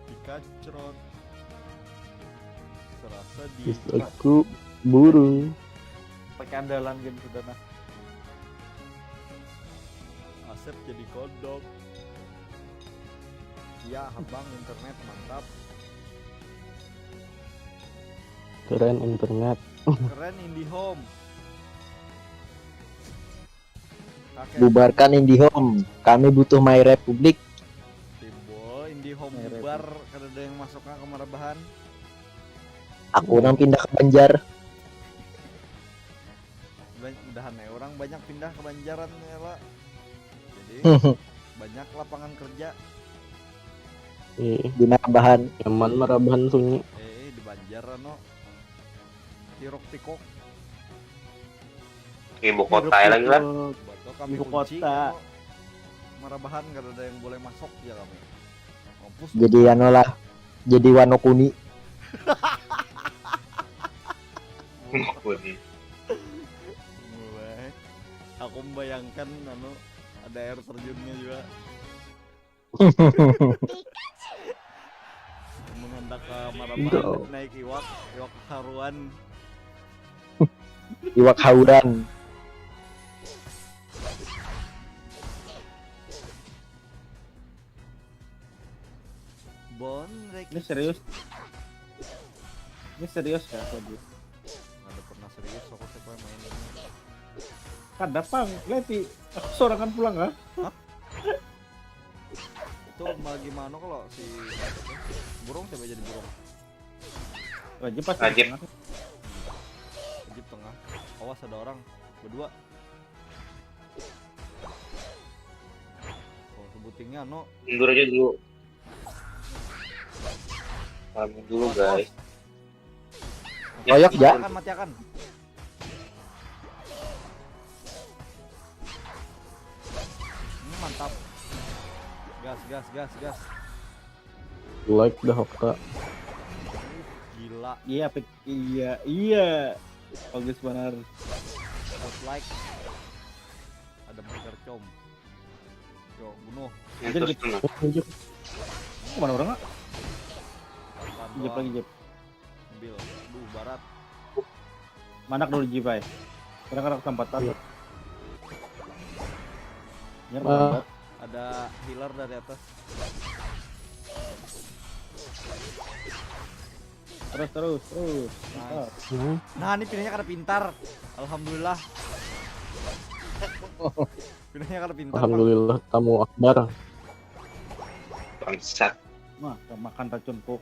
dikacrot. Serasa di Terus aku burung. Pakai andalan game sudah nah. Asep jadi kodok. Ya, abang internet mantap. Keren internet. Keren IndiHome. Kakek Bubarkan IndiHome. Kami butuh My Republic. Timbul IndiHome Merek. bubar kada ada yang masuk ke Marabahan. Aku nang pindah ke Banjar. Udahan ya orang banyak pindah ke Banjaran ya lah. Jadi banyak lapangan kerja Iya. Di Marabahan. Nyaman marabahan sunyi. di Banjar no. Tirok tikok Ibu kota ya lagi lah. batok kami Ibu kunci kota. no. Marabahan kada ada yang boleh masuk ya kami. Mampus. Jadi anu lah. Jadi Wanokuni. Mulai. Aku membayangkan anu ada air terjunnya juga. Menghendak ke Marabahan naik iwak haruan. Iwak hauran. Bon Ini serius. Ini serius ya tadi. ada pernah serius aku siapa yang main ini. Kada pang, Leti. Aku sorangan pulang ah. Itu malah gimana kalau si burung coba jadi burung Wajib pasti. Wajib. wajib tengah. Awas ada orang berdua. Oh sebutingnya no. Mundur aja dulu. Kami dulu guys. Koyok ya. Mati akan. Mantap. Gas. Like dah Okta. Gila. Iya, iya. Bagus benar. Out like. Ada burger com. Yo bunuh. Yang terus kena. Mana orang ah? Tantan Jep doang. lagi jep. Ambil. Duh barat. Manak dulu jipai. Kadang-kadang kesempatan. Ya, Ah. Ada healer dari atas. Terus. Mantap. Nah ini pinahnya kada pintar. Alhamdulillah. Pinahnya kada pintar. Bang. Alhamdulillah tamu akbar. Bangsat. Mah, makan racunku.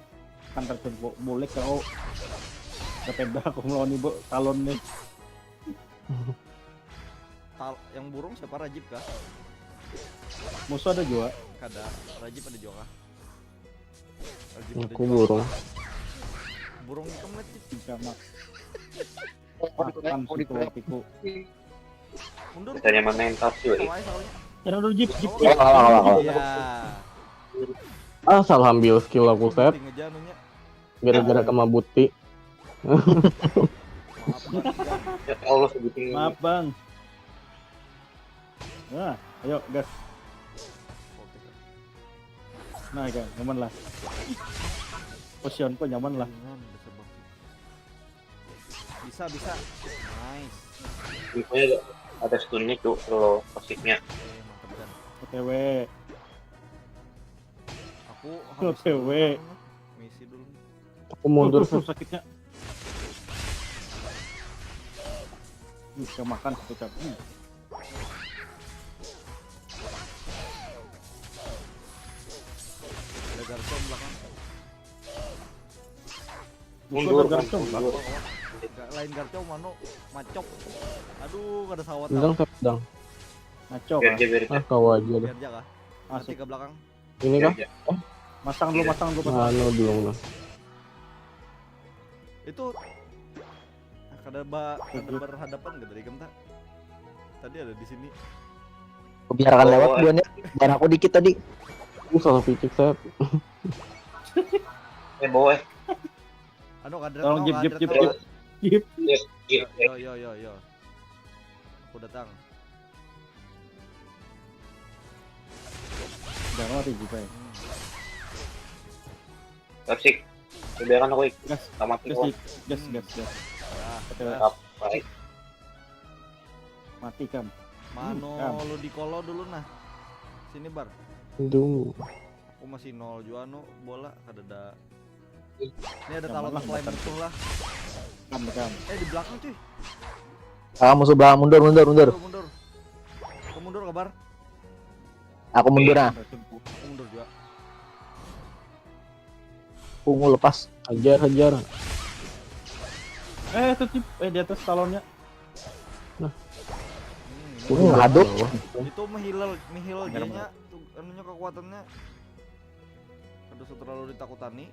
Makan racunku. Boleh kau. Sepeda aku melawan ibu talon nih. Yang burung siapa, Rajib kah? Musuh ada juga. Kada, Rajib ada juga kah? Rajib ada Aku juga. burung. Burung ikan ngecip. Bisa mak. Makan siku tiku. Mundur. Kita nyaman main PUBG ya. Salahnya. Jangan dulu jeep. Kalah. Iya. Ah, salah ambil skill aku set. Penting aja anunya. Gara-gara kema buti. Maaf banget. Ya Allah sebutin. Maaf bang. Nah, ayo gas. Nah, kan nyaman lah. Positionku nyaman lah. Bisa. Nice. Infonya ada stunnya tuh kalau pasiknya. Mantap kan. OTW. Aku OTW. misi dulu. Aku mundur. Sakitnya. Bisa makan satu cap. Ada garcon belakang. Mundur, garcon, Bang. mundur. Lain garcon mano macok. Aduh, gak ada sawat. Sedang set sedang. Ngaco. Biar aja biar aja. Ah, kau aja deh. Biar aja kah? Nanti Masuk. ke belakang. Ini Biar kah? aja. Masang dulu. Anu dulu lah. Itu kada berhadapan gak dari Gemta? Tadi ada di sini. Biarkan lewat duanya. Dan aku dikit tadi. Salah picik set. Bawa Anu kadret. Tolong jeep. Iya. Yo. Aku datang. Jangan mati jeep. Kapsik. Biarkan aku Gas. tamat Gas. ini. Gas. Nah, Baik. Mati kan. Mano Kam. lu di kolo dulu nah. Sini bar. Aduh. Aku masih 0 juga anu bola kada ada. Ini ada Yang talon mana? klaim musuh lah. Kam. Di belakang cuy. Musuh belakang mundur. Mundur. Aku mundur kabar. Aku mundur nah. Aku mundur juga. Pungu lepas. Hajar. Itu jeep. Di atas talonnya. Hadap. Itu mihil J-nya tuh anunya kekuatannya. Kada terlalu ditakutani.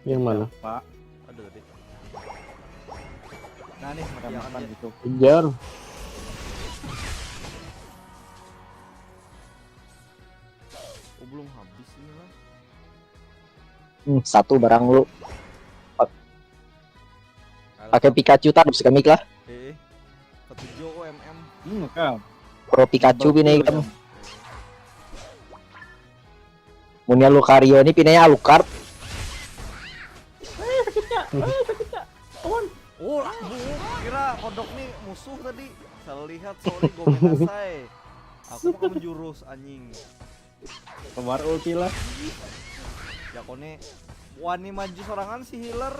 Yang mana? Pak. Ada tadi. Nah nih mati Makan akan gitu. Hajar. Oh belum habis ini lah. Satu barang lu. Pakai Pikachu tak bisa kemik lah. Ketujuh kok MM. Kam. Pro Pikachu pinai kan. Munya Lucario ini pinanya Alucard. Oh, kira kodok nih musuh tadi. Salah lihat, sorry gomenasai. Aku mau menjurus anjing. Keluar ulti lah. Ya kone wani maju sorangan si healer.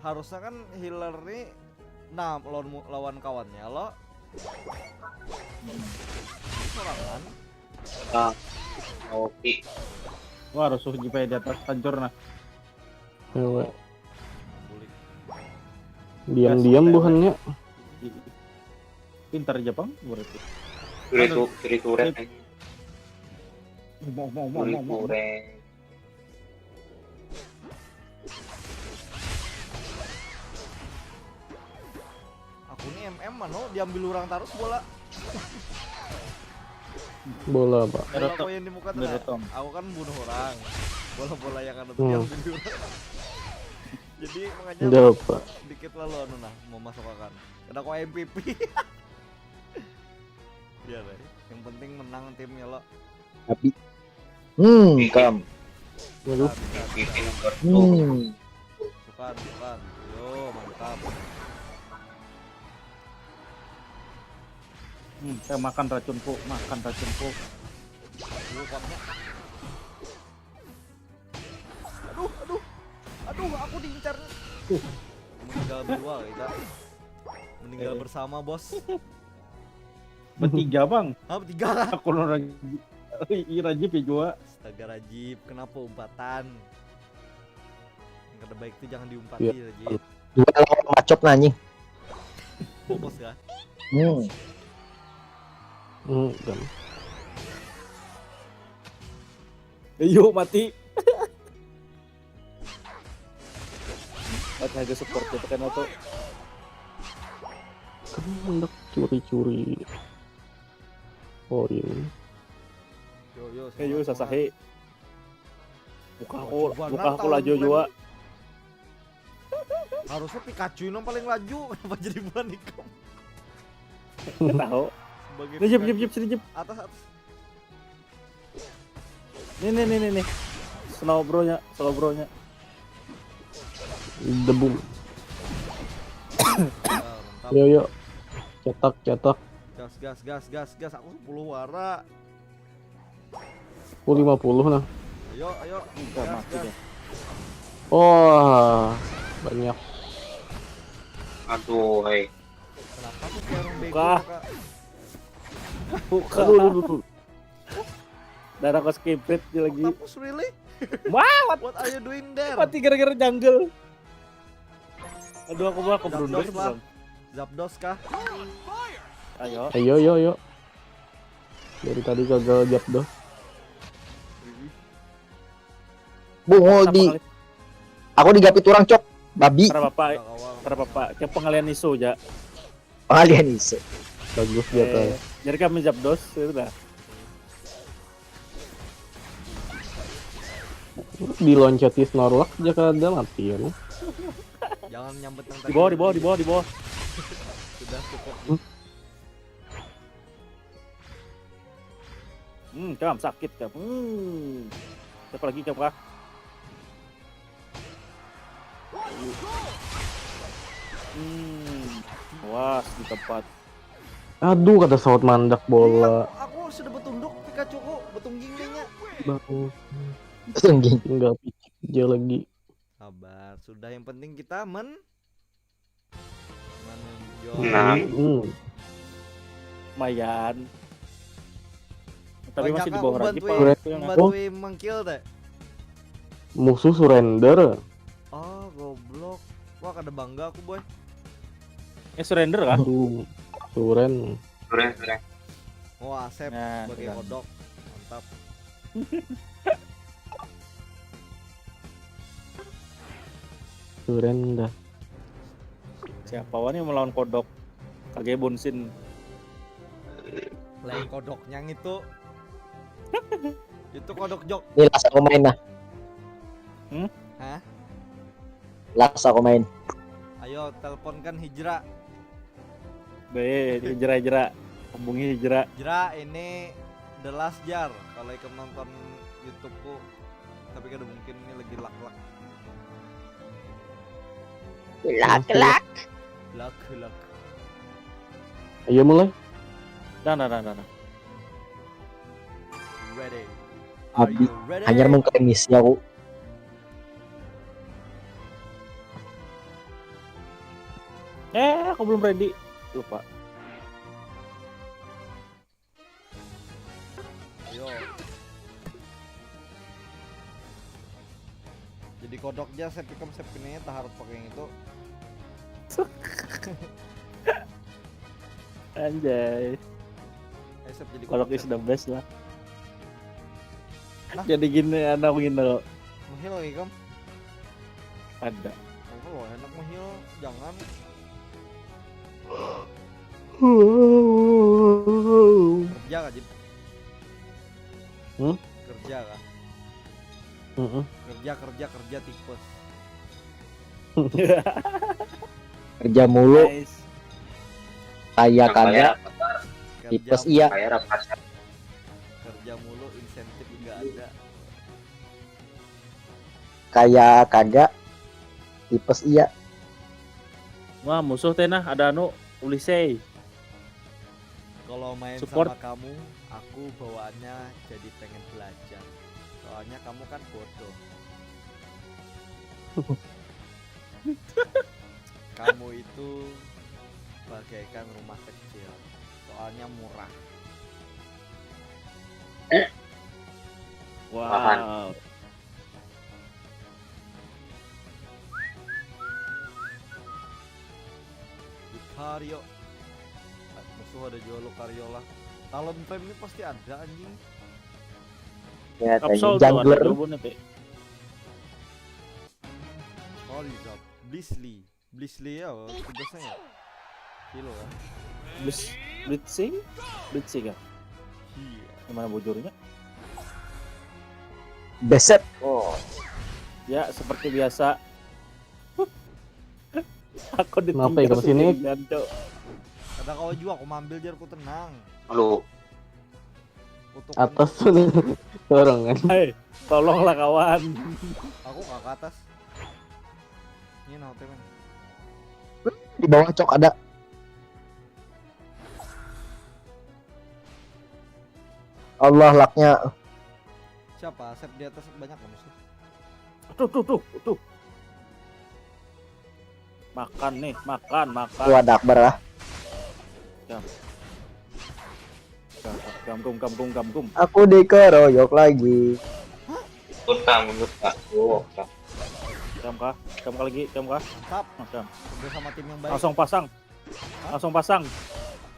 Harusnya kan healer nih lawan kawannya lo. Ini sorangan. Nah, oke. Wah, rusuh jeep di atas hancur nah. Ewe. Bulik. Diam-diam buhannya. Pintar Jepang berarti. Kiri turret. Mau. Kiri turret. Aku nih MM mano diambil orang terus bola. Bola, Pak. Bola kau yang di muka tuh. Berotong. Aku kan bunuh orang. Bola-bola yang ada tuh diambil orang. Jadi makanya Udah, Pak. dikit lalu anu nah mau masuk akan. Karena kau MVP. Iya deh. Yang penting menang timnya lo. Tapi. Kam. Waduh. Ini nomor 2. Bukan. Yo, mantap. Saya makan racunku. Kuatnya. Aduh, aku diincar. Meninggal berdua kita. Meninggal bersama, Bos. Bertiga bang. Ah, bertiga. Aku orang Iya Rajib ya Jua. Astaga Rajib, kenapa umpatan? Yang terbaik itu jangan diumpati Iya. Rajib. Dua lawan macop anjing. Fokus kah? Kan. Yuk mati. Mati harga support itu kan auto. Kan hendak curi-curi. Oh ini. Yo, Ayo semangat, Sasahe. Oh, coba Muka aku tahun laju kemarin. Jua. Harusnya Pikachu yang paling laju, kenapa jadi bulan ikam? Tahu. Sebagai Nih Jip Pikachu. sini Jip. Atas. Nih. Snow bro-nya. Debu. Mantap. Yo. Cetak. Gas. Aku 10 wara. Aku 50 nah. Ayo. Enggak mati deh. Oh, banyak. Aduh, hei. Kenapa tuh kayak orang bego, Buka. Kak? Buka. Aduh. Dan aku skip it dia lagi. Octopus really? Wah, What are you doing there? mati gara-gara jungle. Aduh aku mah keberundur Zapdos lah. belum. Zapdos kah? Ayo. Ayo. Dari tadi gagal Zapdos. Bungol di. Aku digapit orang cok. Babi. Para bapak, Udah kawal. para bapak, kayak pengalian isu ya. Pengalian isu. Bagus dia tuh. Jadi kami Zapdos itu dah. Diloncati Snorlax jaka ada mati ya. No? Jangan nyambet yang Di bawah. Sudah cukup. Kam sakit kam. Siapa lagi kam kah? Was di tempat. Aduh kata saut mandak bola. Aku sudah betunduk Pikachu ku, betungging nya. Bang, Tungging. tinggal picik aja lagi. Sabar, sudah yang penting kita menunjuk. Nah. Lumayan. Tapi masih di bawah lagi Pak. Bantuin mengkill teh. Musuh surrender. Oh, goblok. Wah, kada bangga aku, boy. Surrender kah? Aduh, suren. Keren. Wah, Asep Nah, sebagai keren. kodok. Mantap. Surrender. Siapa wah nih melawan kodok? Kage Bonsin. Lain kodoknya itu. Itu kodok jok. Ini las aku main nah. Hah? Las aku main. Ayo teleponkan Hijra. Be, hijrah. Hubungi hijrah. Hijra ini The Last Jar. Kalau ikut nonton YouTubeku, tapi kada mungkin ini lagi lak-lak. Lak. Lak. Ayo mulai. Nah. Ready? Are Abi. you ready? Hanya mengklaim misi aku. Aku belum ready. Lupa. Ayo. Jadi kodoknya saya pikir ini tak harus pakai yang itu. Anjay. Saya jadi Kodok is the best lah. Nah. Jadi gini anak gini loh. Mahil lagi kam. Ada. Oh, enak mahil. Jangan. Kerja kah, Jip? Hmm? Kerja kah? Kerja tipes. Kerja mulu. Nice. Kaya kagak. Kayak Tipes iya. rapat. Kerja mulu, insentif enggak ada. Kaya kagak. Tipes iya. Wah musuh tenah ada Ulisei. Kalau main Support. sama kamu, aku bawaannya jadi pengen belajar. Soalnya kamu kan bodoh. Kamu itu bagaikan rumah kecil. Soalnya murah. Wow. Lucario. Musuh ada jual Lucario lah. Talon Flame ini pasti ada anjing. Ya, tadi Capsule tuh ada jungler. jawabannya, Pe. Horizon. Blissey ya, tugasnya ya. Kilo ya. Blitzing ya. Iya. Gimana bojornya? Beset. Oh, Ya seperti biasa. Aku Kenapa ya, ke sini? sendirian, Cok. Ada kau juga aku ambil jar aku tenang. lu Kutuk Atas tuh orang kan. Hei, tolonglah kawan. aku ke atas. Ini nah temen. Di bawah cok ada. Allah laknya. Siapa? Sep di atas banyak loh musuh. Tuh. Makan nih, makan. Gua ada akbar lah. Gam. Aku dikeroyok lagi. menurut tak. Oh, tak. Gam kah lagi, gam kah? Tap. Gam. Kerja sama tim yang baik.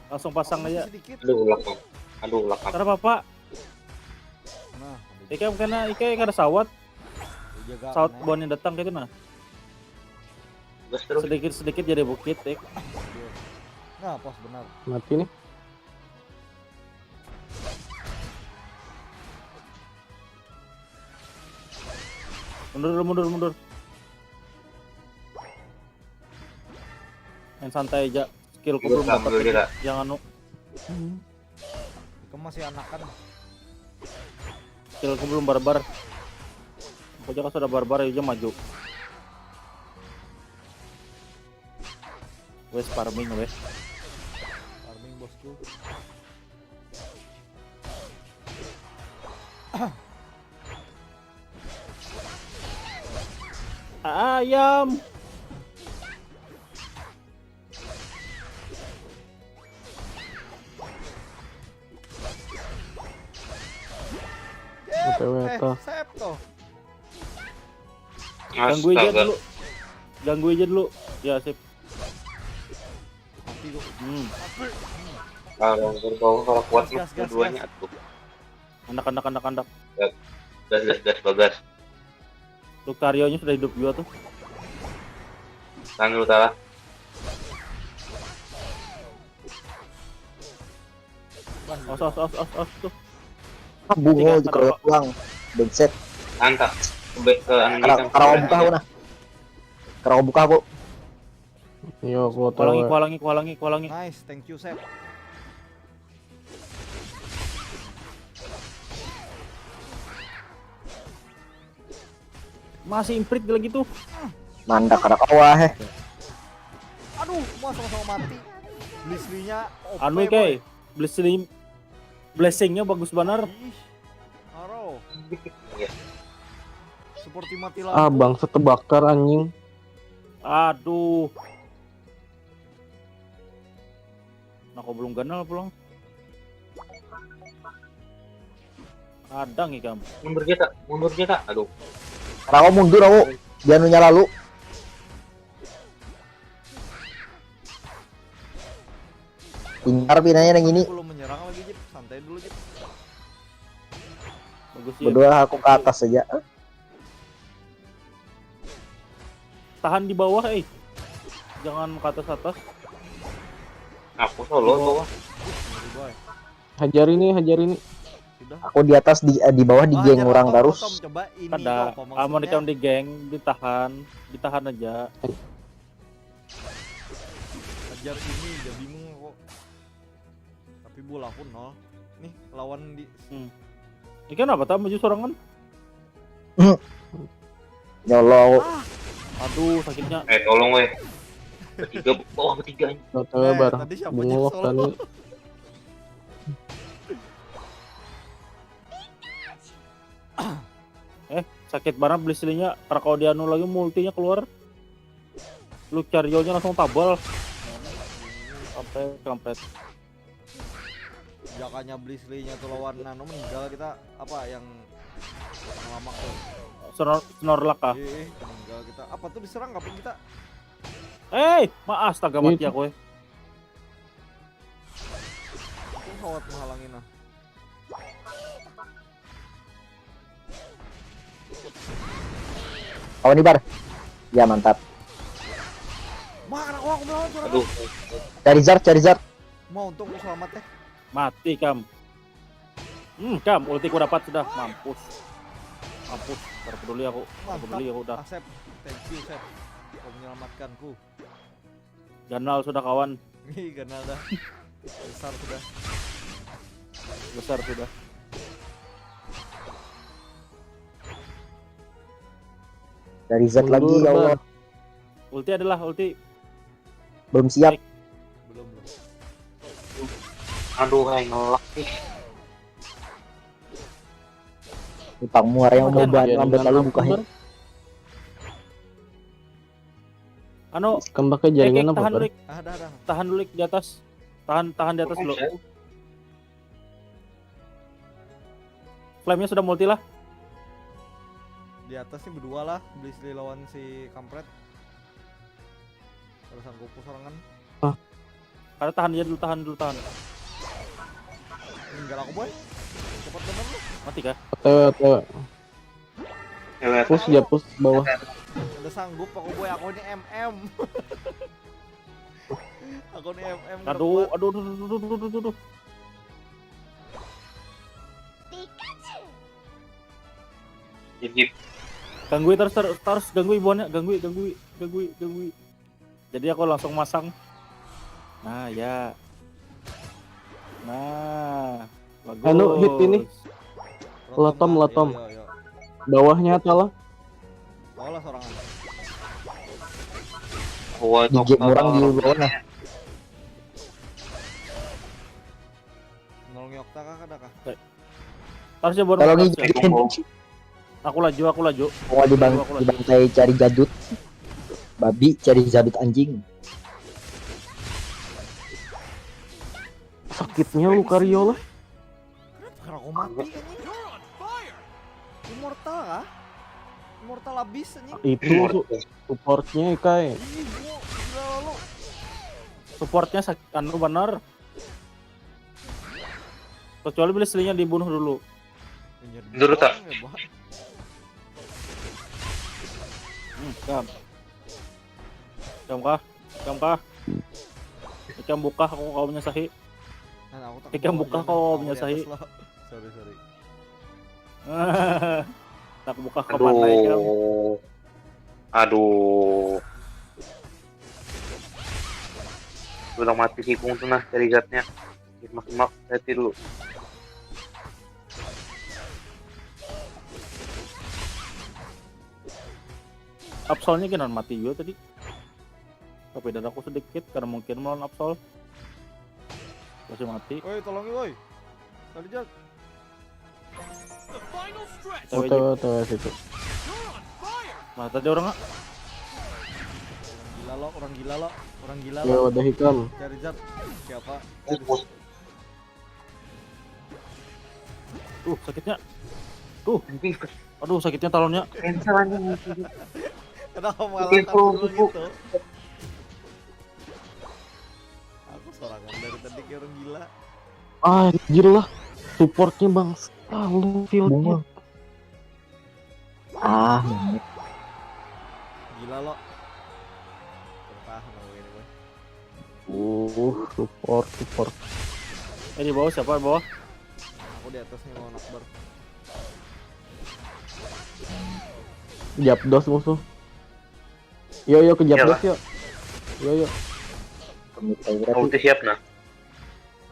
Langsung pasang aja. Sedikit. Aduh, lakam. Karena Bapak, Nah, Ika ada sawat jaga. bon yang datang gitu nah. Terus Sedikit jadi bukit, Nah, pas benar. Mati nih. Mundur. Main santai aja. Skillku belum dapat. Jangan nu. Kamu masih anakan. Skillku belum barbar. Aku aja sudah barbar aja maju. Wes farming wes. Farming bosku. Ayam. OTW atas. Sep toh. Ganggu aja dulu. Ya sip. Mati lu. Kalau kuat mah Gas. keduanya tuh. Anak. Gas bagas. Lucario-nya sudah hidup juga tuh. Tangan lu salah. Os tuh. Bungo dikeroyok ulang. Beset. Angkat. Ke anu Karena buka aku nah. Karena buka aku. Yo, aku OTW. Kualangi. Nice, thank you Sep. Masih imprit lagi tuh. Mandak karena kawah heh. Aduh, semua sama-sama mati. Blissey-nya OP. Anu kayak blessingnya bagus benar. Ih, haro. Iya. Seperti mati Ah, lampu. bang, setebakar anjing. Aduh. Nah, kok belum ganal pulang? Kadang ikam. Mundur kita. Aduh. Karena aku mundur aku. Dia nunya lalu. Pintar pinanya yang ini. Belum menyerang lagi, Jip. Santai dulu, Jip. Bagus ya. Berdua aku ke atas saja. Tahan di bawah, jangan ke atas. Aku solo bawah. Ngeri, boy. Hajar ini. Sudah. Aku di atas di bawah di geng jangan orang potong, terus. potong. Coba ini Ada apa aman maksudnya? ikam di geng, ditahan aja. Ajar ini udah bingung kok. Tapi bola aku 0. Nih, lawan di Ikan apa tak maju sorangan? Nyolong. Aduh, sakitnya. Tolong weh. Ketiga ini. OTW bareng. tadi siapa Bungo Jip tani. solo? Sakit banget Blissey-nya. Karena kalau dia anu lagi multinya keluar. Lucario-nya langsung tabel. Sampai kampret. Jakanya Blissey-nya tuh lawan Nano meninggal kita apa yang lama tuh. Snorlax kah? Meninggal kita. Apa tuh diserang ngapain kita? Maaf, astaga mati aku. Aku khawat menghalangin nah. Kawan Ibar. Ya mantap. Mana aku melawan tuh. Aduh. Cari Zard. Mau untung aku selamat ya. Mati Kam. Kam, ultiku dapat sudah. Mampus. Terpeduli aku. Terpeduli aku udah. Asep. Thank you, Sep. Kau menyelamatkanku. Ganal sudah kawan. Ih, ganal dah. Besar sudah. Besar sudah. Dari Zard lagi ya Allah. Ulti adalah ulti. Belum siap. Belum. Aduh, ngelak sih. Utang muar yang mau lambat lalu bukain. Anu, Kan pakai jaringan apa? tahan Bar? dulu, Ada. tahan dulu di atas. Tahan di atas dulu. Flame-nya sudah multi lah. Di atas nih berdua lah, Blissey lawan si kampret. Harus sanggup serangan. Karena tahan dulu. Tinggal aku boy. Cepat bener lu. Mati kah? Atau Lewat. push bawah. Udah sanggup aku boy, aku ini MM. Aku ini MM. Aduh. Gigit. Ganggu terus ganggu ibuannya, ganggu. Jadi aku langsung masang. Nah, ya. Nah, bagus. Anu, hit ini. Latom. Yo. Bawahnya salah. Bawalah sorangan. Wah, itu Gigit murang di bawah nah. Nolongi Okta kah ada kah? Harusnya baru. Tolong harusnya. gigit. Aku laju. Mau dibantai cari jadut. Babi cari jadut anjing. Sakitnya Lucario lah. Kenapa aku mati anjing? Immortal kah? Immortal abis anjing. Itu supportnya Kai. Ih, gila lu. Supportnya anu benar. Kecuali Blissey-nya dibunuh dulu. Dulu, tak? Kam kah? Ikan buka aku kau menyasahi. Ikan buka kau menyasahi. Sorry. Tak buka ke mana ikan? Aduh. Udah mati si Kung tuh nah dari zatnya. Mak, hati dulu. Absolnya kan mati juga tadi. Tapi dadaku sedikit karena mungkin melawan Absol. Masih mati. Woi, tolongi woi. Tadi Jack. Tuh situ. Mana tadi orang nggak? Orang gila Ya lo. udah hikam. Cari Jack. Siapa? Sakitnya. Aduh sakitnya talonnya. Kenapa malah dulu gitu? Aku sorangan dari tadi kayak orang gila. Anjir lah. Supportnya bang selalu fieldnya. Memet. Gila lo. Bertahan lo ini boy. Support. Di bawah siapa di bawah? Aku di atas nih mau nakbar. Japdos musuh. Yo ke Japdos yuk. Yo. Ulti siap nah.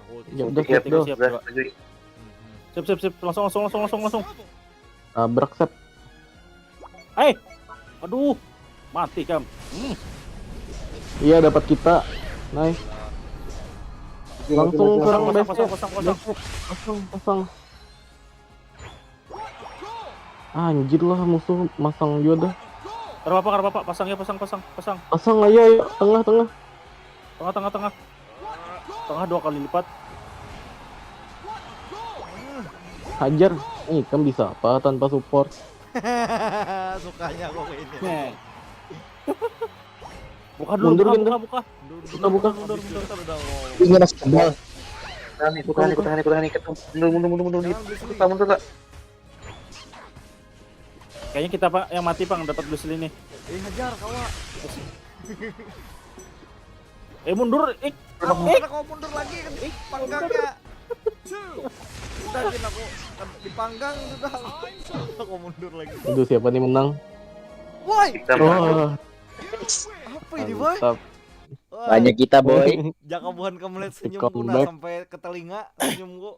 Aku ulti. Japdos Siap, Japdos. siap. Udah, maju. Sip. Langsung. Abrak Sep. Aduh. Mati Kam. Iya dapat kita. Nice. Langsung serang base. Pasang. Anjir lah musuh masang juga dah. Karena apa? Pasang. Pasang ayo tengah. Tengah 2 kali lipat. Hajar. Nih kan bisa apa tanpa support. Sukanya kok ini. Nih. Buka dulu, Mundur, buka, mundur. buka. Buka. Mundur. Kita udah ngomong. Ini mas kebal. Tahan nih, mundur. Jangan beli sendiri. Mundur kak. Kayaknya kita Pak yang mati Pang dapat Bruce Lee nih. Hajar kawa. Mundur, Mana kau mundur lagi kan panggangnya. Udah Jin, aku kan dipanggang sudah. Kau mundur lagi. Aduh, siapa nih menang? Woi, Kita mau Wah, apa ini boy? mantap. Woi, Banyak kita boy. Jakabuhan kamu lihat senyum Comeback. punah sampai ke telinga senyumku.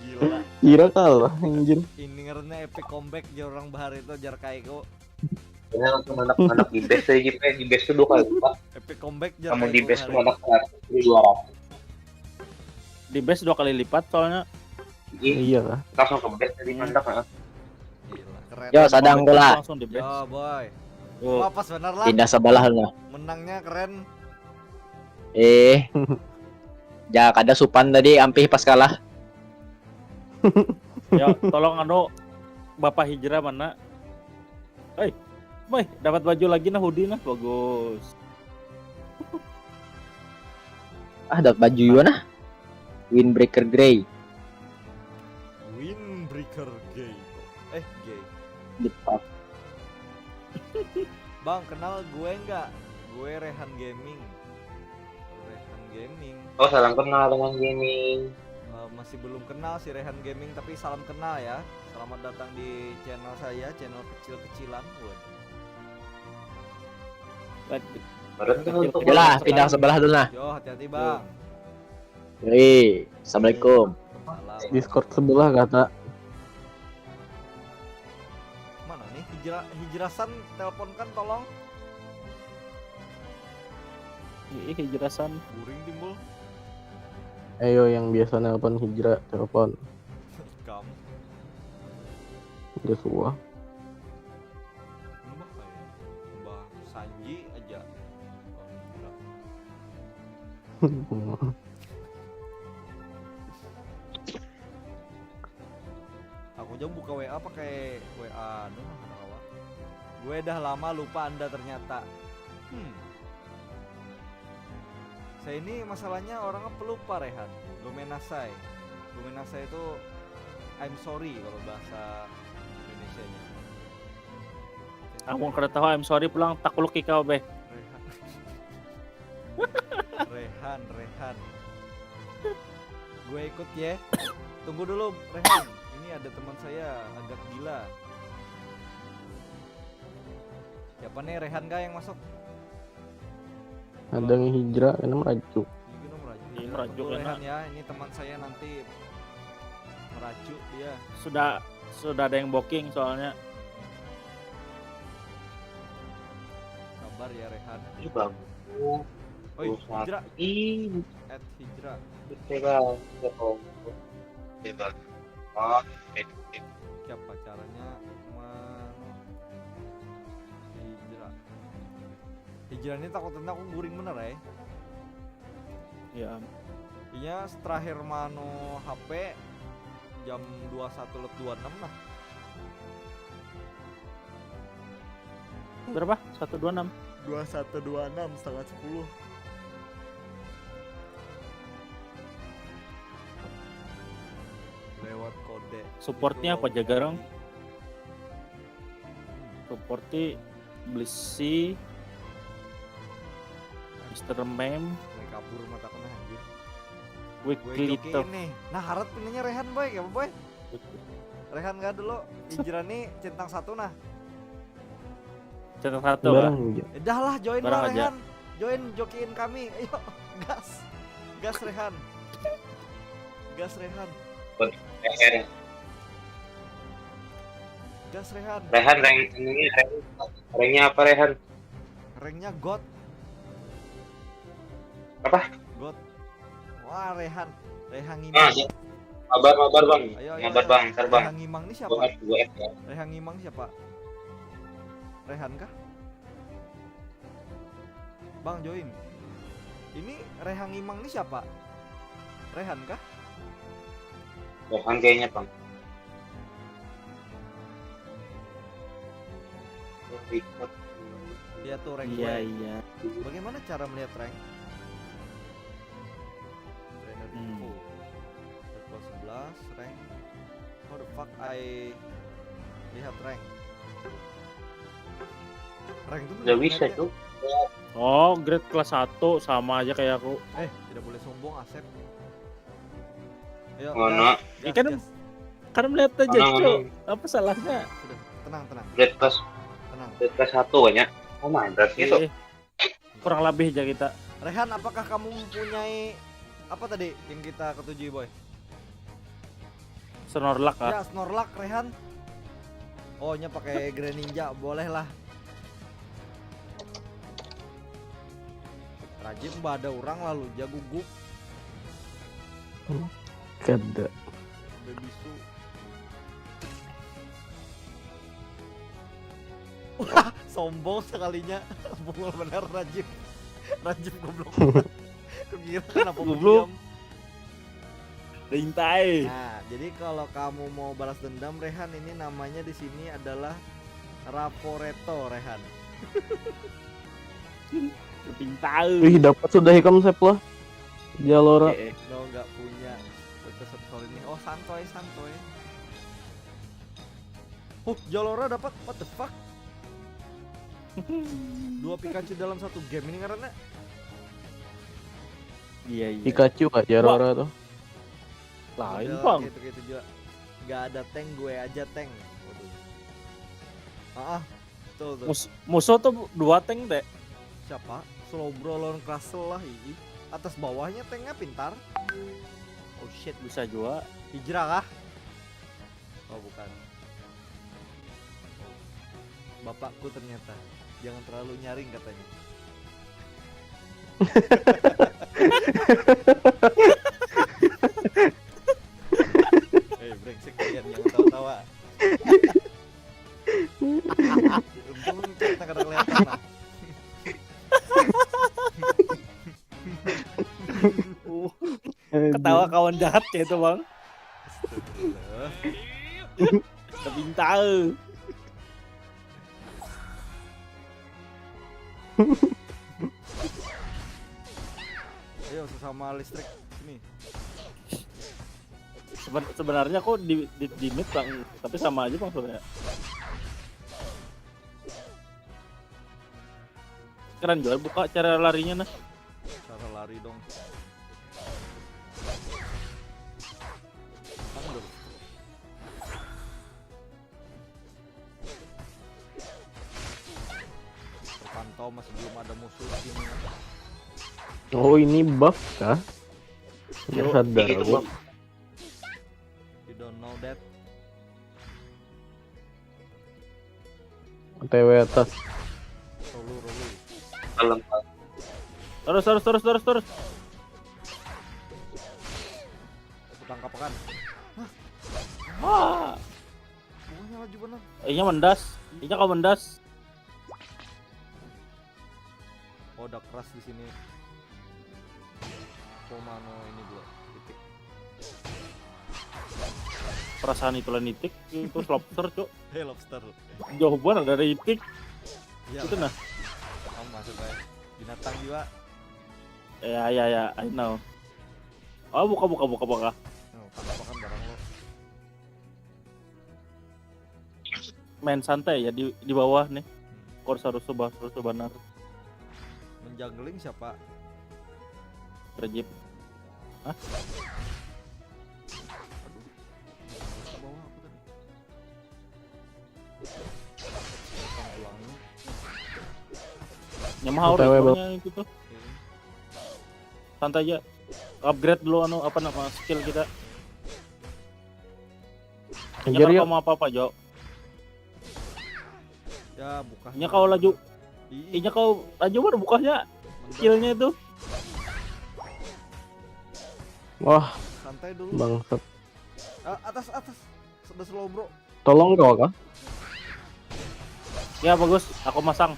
Gila. Kira kalah anjir. Ini ngerti epic comeback jar orang bahar itu jar kaiko. Ini langsung anak di base aja gitu. Di base tuh 2 kali pak. Epic comeback jar Kamu di kaiko base tuh bahar. anak 200. di base 2 kali lipat soalnya. Iya, Iya lah. langsung ke base jadi mandak kan. Gila, keren. Yo sadang bola. Langsung di base. Yo boy. Tuh. Wah pas bener lah. Pindah sebelah lah. Menangnya keren. Ja kada supan tadi ampih pas kalah. Ya, tolong Bapak Hijrah mana? Boy, dapat baju lagi nah hoodie nah bagus. Dapat baju juga nah. Windbreaker Grey. Windbreaker gay. Gay. Depak. Bang, kenal gue nggak? Gue Rehan Gaming. Rehan Gaming. Oh salam kenal dengan gaming. Masih belum kenal si Rehan Gaming, tapi salam kenal ya. Selamat datang di channel saya, channel kecil-kecilan. Baru kan untuk Oke lah, pindah sebelah dulu nah. Yo, hati-hati bang. Yoi, assalamualaikum. Salam. Discord sebelah kata. Mana nih? Hijrasan telepon kan tolong. Ih, Hijrasan. Buring timbul. Ayo yang biasa nelpon Hijrah telepon. Kamu. Joshua. Mbah kayak Mbah Sanji aja. Oh, gila. Aku aja buka WA pakai WA kawan. Gue dah lama lupa Anda ternyata. Saya ini masalahnya orangnya pelupa Rehan. Gomenasai. Gomenasai itu I'm sorry kalau bahasa Indonesianya. Aku kada tahu I'm sorry pulang takluk kau be. Rehan. Rehan. Gue ikut ya. Tunggu dulu Rehan. Ini ada teman saya agak gila. Siapa nih Rehan kah yang masuk? Ada yang Hijrah karena merajuk. Ini merajuk. Iya, merajuk Tunggu, enak. Rehan ya. Ini teman saya nanti merajuk dia. Sudah ada yang booking soalnya. Sabar ya Rehan. Ini bagus. Oi, Hijrah. Ini Hijrah. bebas. Bebas. Oh, Siapa caranya Hijrah? Hijrah ini takut tentang aku guring bener ya. Ya, Iya terakhir mano HP jam 21.26 lah. berapa? 126. 21.26 setengah 10. Lewat kode. Supportnya Itu apa, Jagarong? lobby. Seperti Blissey, Mr. Meme, Mulai kabur mata kena anjir. Gue Weekly jokiin Top. nih. Nah harap pinanya Rehan boy, apa boy? Rehan gak dulu. Hijrah nih centang satu nah. Centang satu Pak. Barang Hijrah. Dah lah join Barang lah aja. Rehan. Join jokiin kami. Ayo gas. Gas Rehan. Gas Rehan. Rehan, Gas Rehan. ranknya apa Rehan? Ranknya God. Apa? God. Wah Rehan. Rehan Ah, Ngimang. ya. Mabar bang. Ayo, Mabar ayo. bang, ntar bang. Rehan Ngimang nih siapa? Gue F ya. Rehan Ngimang siapa? Rehan kah? Bang join. Ini Rehan Ngimang nih siapa? Rehan kah? Bahkan kayaknya bang. Record. Dia tuh rank Iya gue. iya. Bagaimana cara melihat rank? Trainer info. Level 11 rank. How the fuck I lihat rank? Rank itu Udah bisa tuh. Oh, grade kelas 1 sama aja kayak aku. Tidak boleh sombong, Asep. Ayo, Mana? Ikan kan melihat aja, Mana, Cok. Apa salahnya? Sudah, tenang. Grade kelas Tenang. 1 banyak. Oh my god gitu. Kurang lebih aja kita. Rehan, apakah kamu mempunyai apa tadi yang kita ketujui, boy? Snorlax Ya, ah. Snorlax, Rehan. Oh, nya pakai Greninja, boleh lah. Rajin mbak ada orang lalu jago gugup Kada. bebisu. Wah, sombong sekalinya. Bungul bener Rajin. Rajin goblok. Kira kenapa Goblok. diam? Lintai. Nah, jadi kalau kamu mau balas dendam, Rehan, ini namanya di sini adalah Raporeto, Rehan. Lintai. Wih, dapat sudah hikam sep lah. Jalora. Lo nggak punya soal ini. Oh, santoy. Oh, Jalora dapat. What the fuck? 2 Pikachu dalam satu game ini karena Iya iya. Pikachu aja Jalora tuh. Lain model bang. gitu juga. Nggak ada tank, gue aja tank. Waduh. Tuh. Musuh tuh 2 tank deh. Siapa? Slowbro lawan Crustle lah ini. Atas bawahnya tanknya pintar. Oh shit, Bisa juga. hijrah kah? Oh bukan. Bapakku ternyata. Jangan terlalu nyaring katanya. Brengsek kalian jangan tawa-tawa. Untung kita kadang kelihatan lah. Ketawa kawan jahat kayak itu bang. Astagfirullah. Kepintar. Ayo sesama listrik sini. Sebenarnya kok di mid bang, tapi sama aja maksudnya. Keren juga buka cara larinya nah. Cara lari dong. Mundur. Terpantau masih belum ada musuh di sini. Oh, ini buff kah? Nggak sadar Gitu, aku. Bang. You don't know that. OTW atas. Rolu. Dalam Terus. Aku tangkap kan. Wah, Pokoknya laju bener. inya mendas. Inya kau mendas. Oh, udah keras di sini. Komano ini dulu. Titik. Perasaan itu nitik itu lobster cuk. Hey lobster. Jauh banget dari itik. Iya. Itu nah. Kamu masuk kayak binatang juga. Ya, I know. Oh, buka. Oh, tangkap kan barang lo. Main santai ya di bawah nih. Harus benar. Menjangling siapa? Rejip. Hah? Aduh. Ke bawah aku tadi. Potong tulangnya. Nyamah OTW, orangnya itu tuh. Oke. Santai aja. Upgrade dulu apa nama skill kita. Anjir Inya ya. kalau mau apa-apa, Jo. Ya, buka. Inya kau laju. Ih, Inya kau laju baru bukanya mendadak. skillnya itu. Wah, Santai dulu. bangsat. Atas. Sudah slow, bro. Tolong kau kah? Ya bagus, aku masang.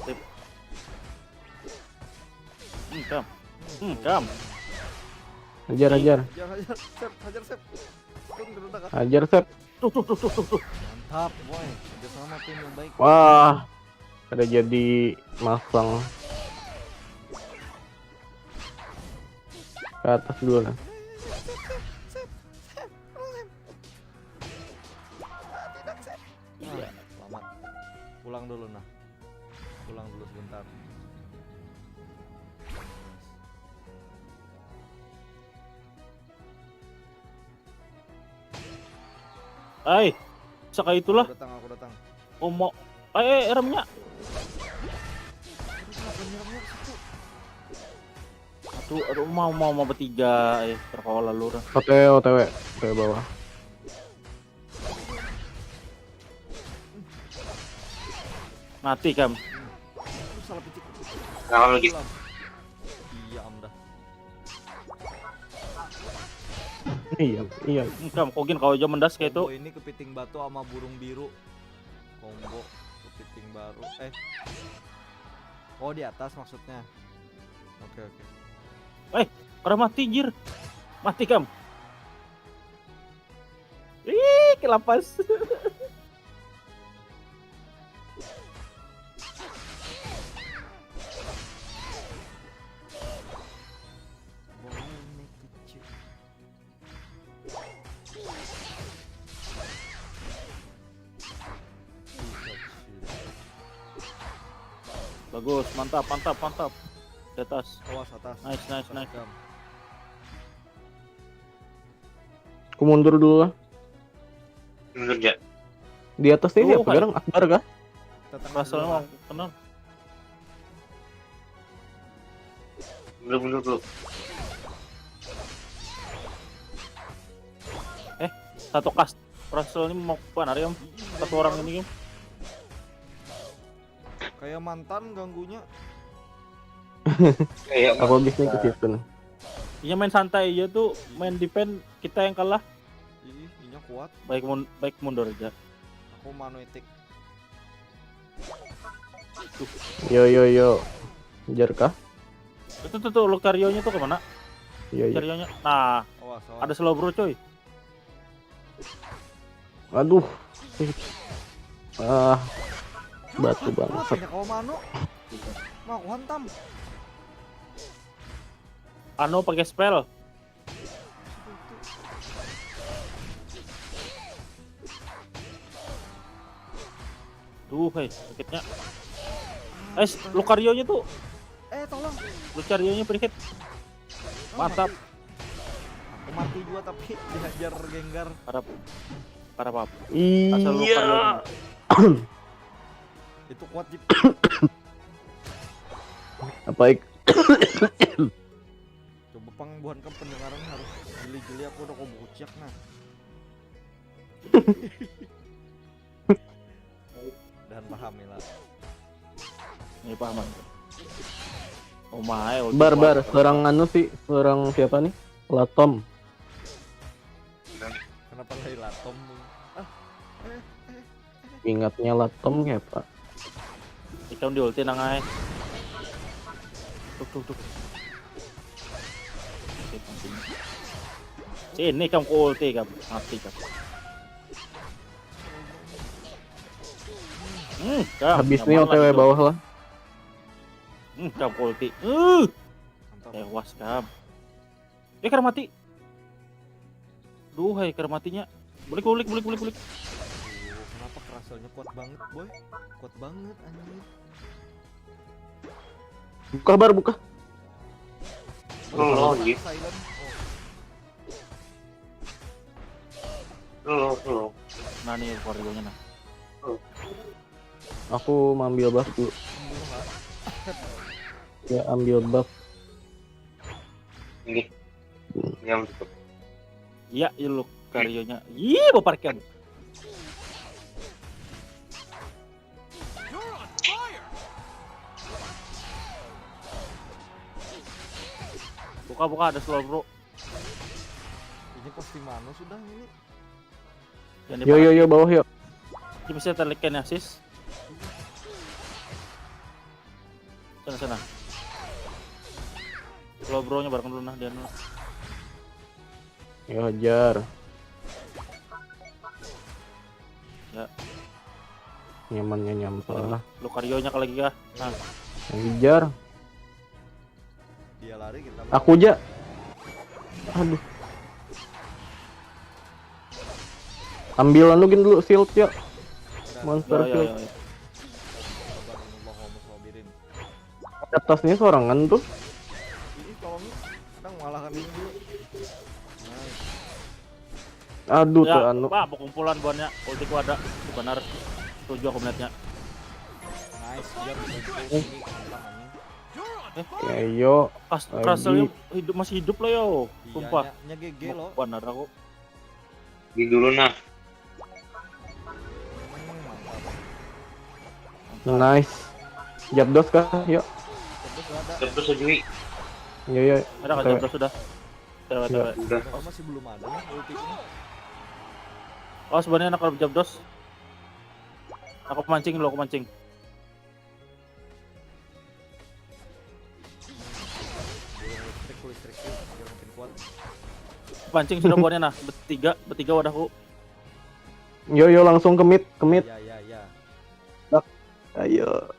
Sip. Kam. Hajar. Hajar, Sep. stun udah kan. Hajar Sep. Tuh. Mantap, boy. Kerja sama tim yang baik. Wah. Ada jadi masang ke atas dulu lah. Iya, selamat. Pulang dulu nah. Pulang dulu sebentar. Saka itulah. Aku datang. Oh mau. Remnya. Aduh, mau bertiga. Terkawal lalu. OTW bawah. Mati kam. Salah picik. Nah, lagi Iya, dah. Iya. Kam, kogin kau aja mendas kayak itu. Combo ini kepiting batu sama burung biru. Combo kepiting baru. Oh, di atas maksudnya. Oke. Karena mati jir. Mati kam. Ih, kelapas. Bonek kecil. Bagus, mantap. Di atas. Awas atas. Nice. Gam. Aku mundur dulu lah. mundur ya. Di atas ini Tuh, apa sekarang Akbar kah? Kita tengah Rasul dulu, mau Bang. kenal. Mundur dulu. Satu kas. Rasul ini mau ke mana Om? Satu orang ini Om. Kayak mantan ganggunya. Kayak Aku habis nih ke situ nih. Iya main santai aja tuh, main defend kita yang kalah. Inya kuat. Baik mundur aja. Aku manuetik. Yo. Hajar kah? Tuh Lucarionya tuh kemana? Iya. Lucarionya. Nah, Awas. ada slow bro coy. Aduh. Batu banget. Kenapa kau mano? Mau aku hantam. Ano pakai spell. Duh, sakitnya. Lucarionya tuh. Tolong. Lucarionya free hit. Mantap. Aku mati juga tapi dihajar Gengar. Parah apa? Asal Iya. Lucarionya. Itu kuat Jip. Apa Coba pangbuhankan pendengaran harus jeli-jeli aku udah kau bocak nah. Dan pahami lah. Ini paham. Oh my, Bar, serang anu sih, serang siapa nih? Latom. Kenapa lagi latom? Ingatnya Latom ya Pak. Ikan di ulti nangai. Tuk. Sini kamu ke ulti kamu, mati kamu. Habis nih OTW bawah lah. Kamu ke ulti. Mantap. Tewas kamu. Karena mati. Duh, karena matinya. Bulik. Kenapa kerasalnya kuat banget, boy? Kuat banget anjir. Buka Bar, buka. Gitu. Silent. Lo. Nah nih Lucarionya nah. Aku mau ambil buff dulu. Membunuh nggak? Ya ambil buff. Ini. Yang tutup. Iya, Lucarionya. Ih, mau parkir. Buka ada slow bro. Ini pasti mano sudah ini. Yo bawah yuk. Dia bisa terlikan assist. Sana. Slow bro nya bareng dulu nah dia. Yo hajar. Ya. Nyamannya nyampah. Lucario-nya lagi ya. Nah, Yang ngejar. Dia lari kita. Aku aja. Aduh. Ambil anugin dulu shield ya. Monster ya, shield. ya, ya. Atasnya sorangan tuh. Ini tolongin. Kadang malah kan ini dulu. Aduh tuh Ya, anu. Pak, kumpulan buannya. Ultiku ada. Benar. Setuju aku melihatnya. Nice, dia bisa ini gampang anjing. Ya yo. Russell hidup masih hidup loh yo. Sumpah. Iya, nya GG loh. Benar aku. Di dulu nah. Mantap. Nice. Japdos kah? Yuk. Terus ada. Terus Jui. Yo yo. Ada kan Cewek. jam sudah. Cewek. Udah. Oh, masih belum ada nih ulti ini. Oh sebenarnya anak kalau jabdos. Aku mancing dulu, aku mancing. Listrik biar makin kuat. Pancing sudah buannya nah. Bertiga wadahku. Yo yo langsung ke mid. Ya. Ayo.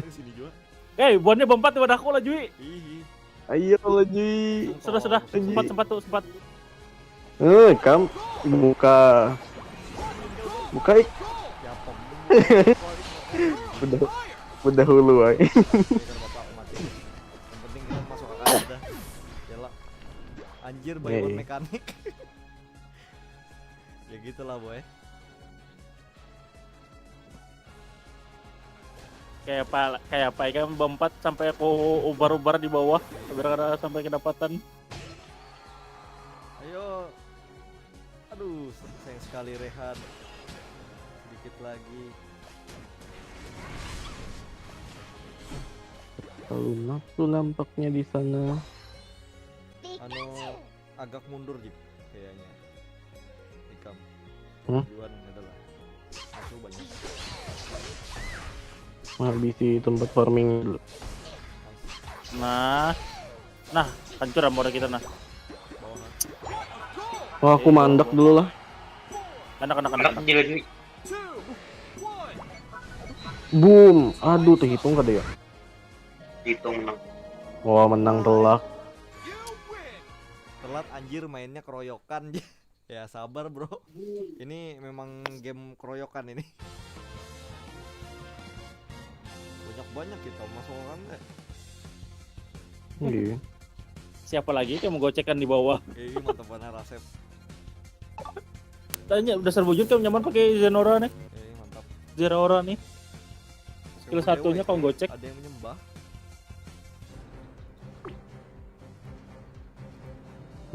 Sini juga. Buannya berempat di wadahku lah Jui. Ih. Ayo lagi. Sudah. Sempat tuh. Kam buka. Ik. Ya pom. Udah hulu ay. Biar bapak mati. Yang penting kita masuk ke kanan udah. Yalah. Anjir by one mekanik. Ya gitulah boy. Kayak apa kan berempat sampai aku ubar-ubar di bawah biar sampai kedapatan. Ayo. Aduh, sayang sekali Rehan. Sedikit lagi. Lalu tuh nampaknya di sana. Anu agak mundur Jip kayaknya. Ikam. Tujuan adalah musuh banyak. Habisi tempat farming dulu. Nah, hancur armor kita nah. Bawah. Wah, aku mandek dulu lah. Anak. Anak gila Jui. Boom. Aduh, terhitung kada ya? Hitung menang. Wah, menang telak. Telat anjir mainnya keroyokan. Ya sabar bro. Ini memang game keroyokan ini. Banyak kita masuk kan deh. Iya. Siapa lagi yang mau gocekan di bawah? Mantap banget Rasep. Tanya udah serbujut kamu nyaman pakai Zenora nih. Mantap. Zenora nih. Skill satunya kau gocek. Ada yang menyembah.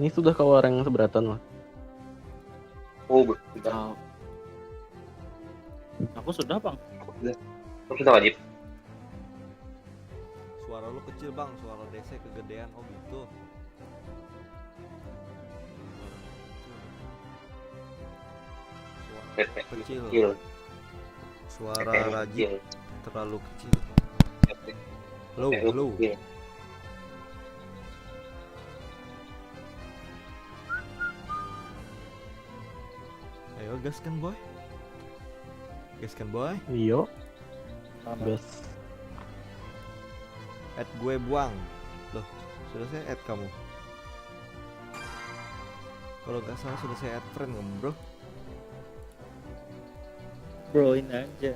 Ini sudah kawareng seberatan lah. Oh, betul. Aku sudah bang. Terus kita wajib. Suara lu kecil bang, suara DC kegedean. Oh gitu. Suara kecil. Suara Raji terlalu kecil. Low. Ayo gaskan boy. Iya. Gas. Add gue buang. Loh, sudah saya add kamu. Kalau gak salah sudah saya add friend kamu bro. Broin aja.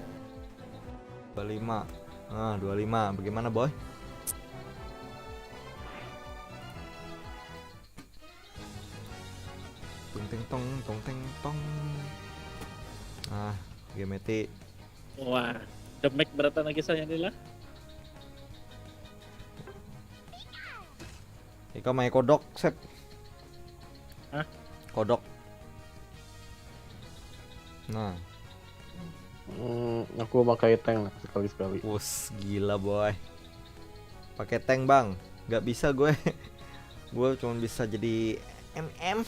25. Nah 25. Bagaimana boy? Tong tong. Ah, GMT. Wah, demek beratan lagi saya nih lah. Ika main kodok, Sep. Hah? Kodok. Nah, Aku pakai tank lah sekali-sekali. wus gila boy. Pakai tank bang, nggak bisa gue. Gue cuma bisa jadi MM.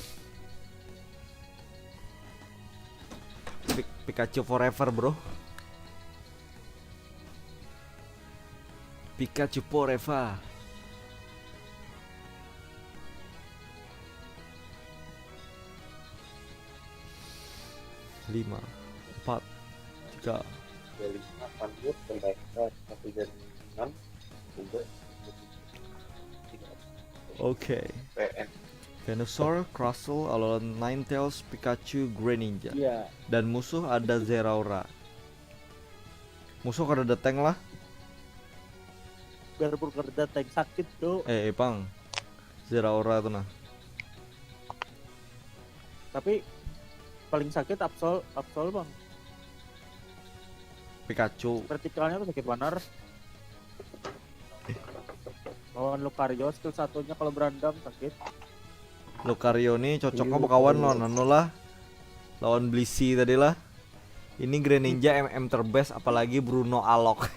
Pikachu forever bro. Pikachu forever. Lima, 4, Jika 25 Pandur Pembaikan 1 dan 6 juga Oke. PN. Venusaur, Crustle, Alolan Ninetales, Pikachu, Greninja. Iya. Dan musuh ada Zeraora. Musuh kada ada tank lah. Biar kerja tank sakit tuh. Pang. Zeraora tuh nah. Tapi paling sakit Absol bang. Pikachu. Vertikalnya tuh sakit benar. Lawan Lucario skill satunya kalau berandam sakit. Lucario nih cocoknya bakawan lawan anu lah. Lawan Blissey tadi lah. Ini Greninja MM terbest apalagi Bruno Alok.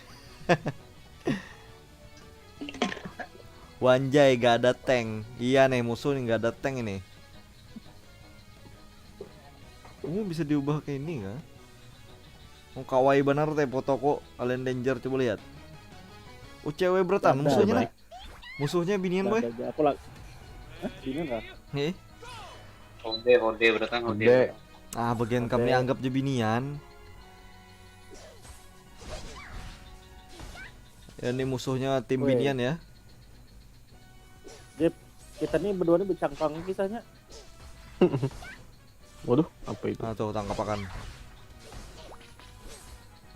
Wanjay gak ada tank. Iya nih musuh nih gak ada tank ini. Ini bisa diubah ke ini kan? Oh kawaii benar teh fotoku Alien Danger coba lihat. Oh cewek beratan Ada, musuhnya baik. lah. Musuhnya binian boy. Aku lagi. Ini enggak? Hode berarti kan Hode. Hode. Ah bagian Oke. kami anggap je binian. Ya ini musuhnya tim Weh. binian ya. Jep, kita nih berdua nih bercangkang kisahnya. Waduh, apa itu? Nah tuh tangkap akan.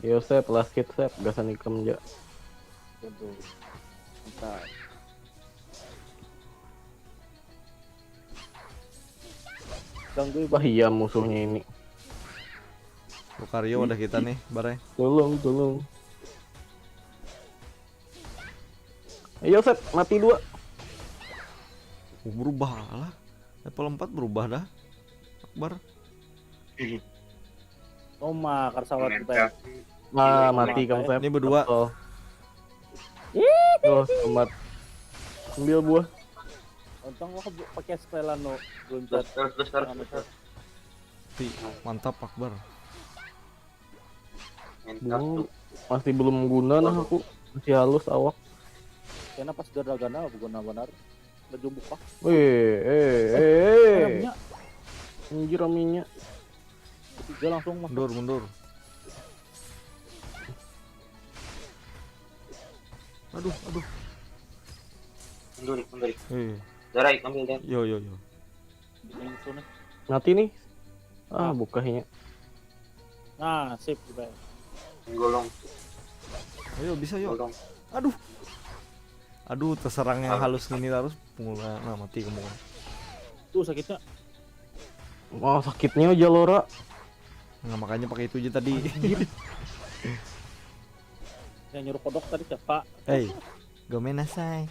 Yo Sep, last hit Sep, gasan ikam aja. Waduh. Bentar. Ganggu Wah iya musuhnya ini. Lucario udah kita nih, Bare. Tolong. Ayo Sep, mati 2. Berubah lah. Level 4 berubah dah. Akbar. Oh makar sawat kita ya. Ah, mati kamu Sep. Ini berdua. Oh. Oh, selamat. Ambil buah. Untung aku pakai setelan no loncat. Terus. Mantap Akbar. Mantap tuh. Masih belum guna nah aku. Masih halus awak. Karena pas Dragana bukan benar. Baju buka. Namanya. Anjir aminya. Dia langsung masuk. Mundur. Aduh. Mundur. Eh, Darai ambil dan. yo. Ini musuh nih. Mati nih. Ah, bukanya. Nah, sip kita. Golong. Ayo bisa yuk. Golong. Aduh, terserang yang halus gini terus pengula. Nah, mati kamu. Tuh sakitnya. Wah, sakitnya aja Lora. Nah, makanya pakai itu aja tadi. Yang nyuruh kodok tadi siapa? Hey, gomenasai.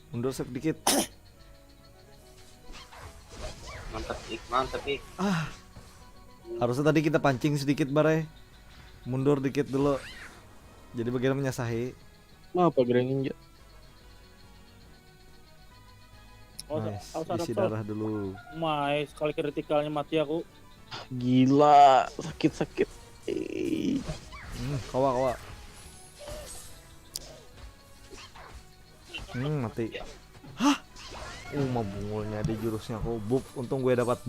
Mundur sedikit. Mantap ik. Harusnya tadi kita pancing sedikit Bare. Mundur dikit dulu. Jadi bagian menyasahi. Apa Greninja? Oh, Nice, harus isi ada darah dulu. Mai, sekali kritikalnya mati aku. Gila, sakit. Kawa. Mati. Hah? Mah bungulnya di jurusnya aku buff. Untung gue dapat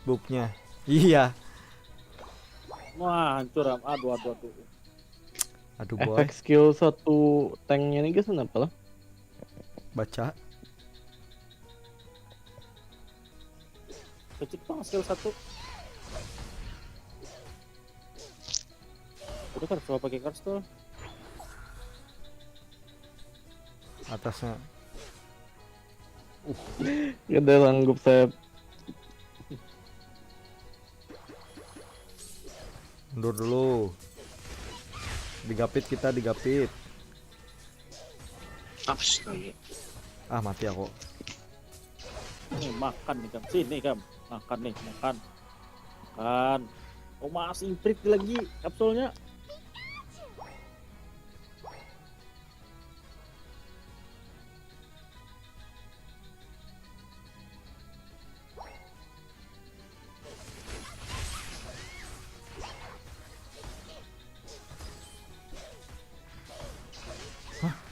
buffnya. Iya. Wah, hancur am. Aduh. Aduh boy. Efek skill 1 tanknya nih guys kenapa lah? Baca. Kecil bang skill 1. Udah kan coba pakai kartu. Atasnya. Gak ada sanggup Sep. Mundur dulu. Digapit. Ah mati aku. Nih makan nih kam. Sini kam. Makan. Oh masih imprit lagi kapsulnya.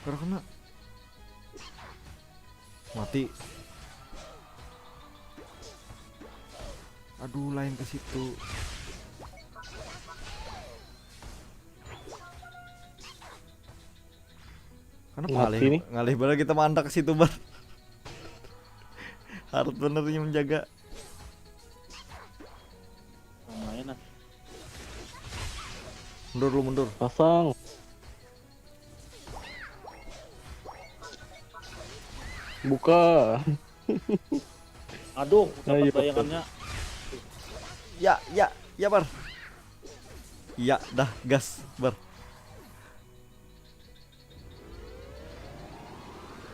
Karena kena. Mati. Aduh, lain ke situ. Kenapa Mati nih. ngalih balik kita mandak ke situ, Bar. Harus benernya menjaga. Main ah. Mundur lu, mundur. Pasang. Buka. Aduh, Ayo, dapat bayangannya. Ya, Bar. Ya, dah, gas, Bar.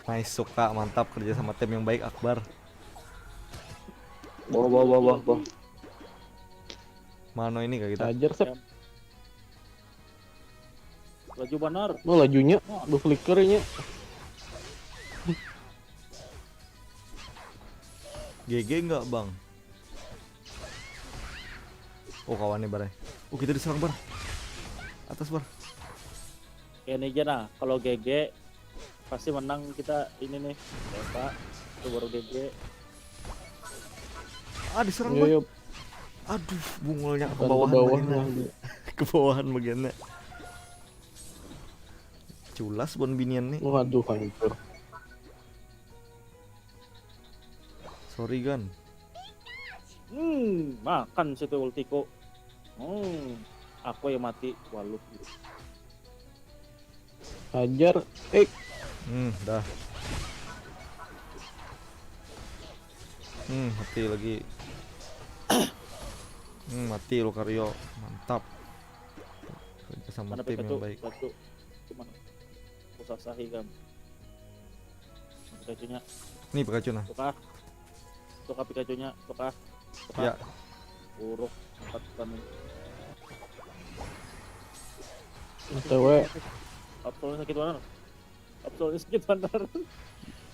Nice, suka, mantap kerja sama tim yang baik, Akbar. Bawah. Mano ini kak kita. Ajar sep. Laju benar. Oh lajunya, lu flickernya. GG enggak, Bang? Oh, kawannya Bar. Oh, kita diserang, Bar. Atas, Bar. Ini aja nah, kalau GG pasti menang kita ini nih. Pak, itu baru GG. Ah, diserang, Bar. Yo, Aduh, bungulnya ke ke bawahan bawah. bagiannya. Ke bawahan bagiannya. Culas bon binian nih. Waduh, hancur. Sorry, Gan. Makan situ ultiko. Aku yang mati. Waluh. Ajar. Dah. Mati lagi. Mati lo Karyo. Mantap. Kerja sama Mana tim yang Pikachu? baik. Pikachu. Cuman usah sahi kan. Pikachu-nya. Nih Pikachu nah. Tukah Pikachu-nya. Tukah. Ya. Buruk. 4 kami. TW. Absolnya sakit benar. Absolnya sakit benar.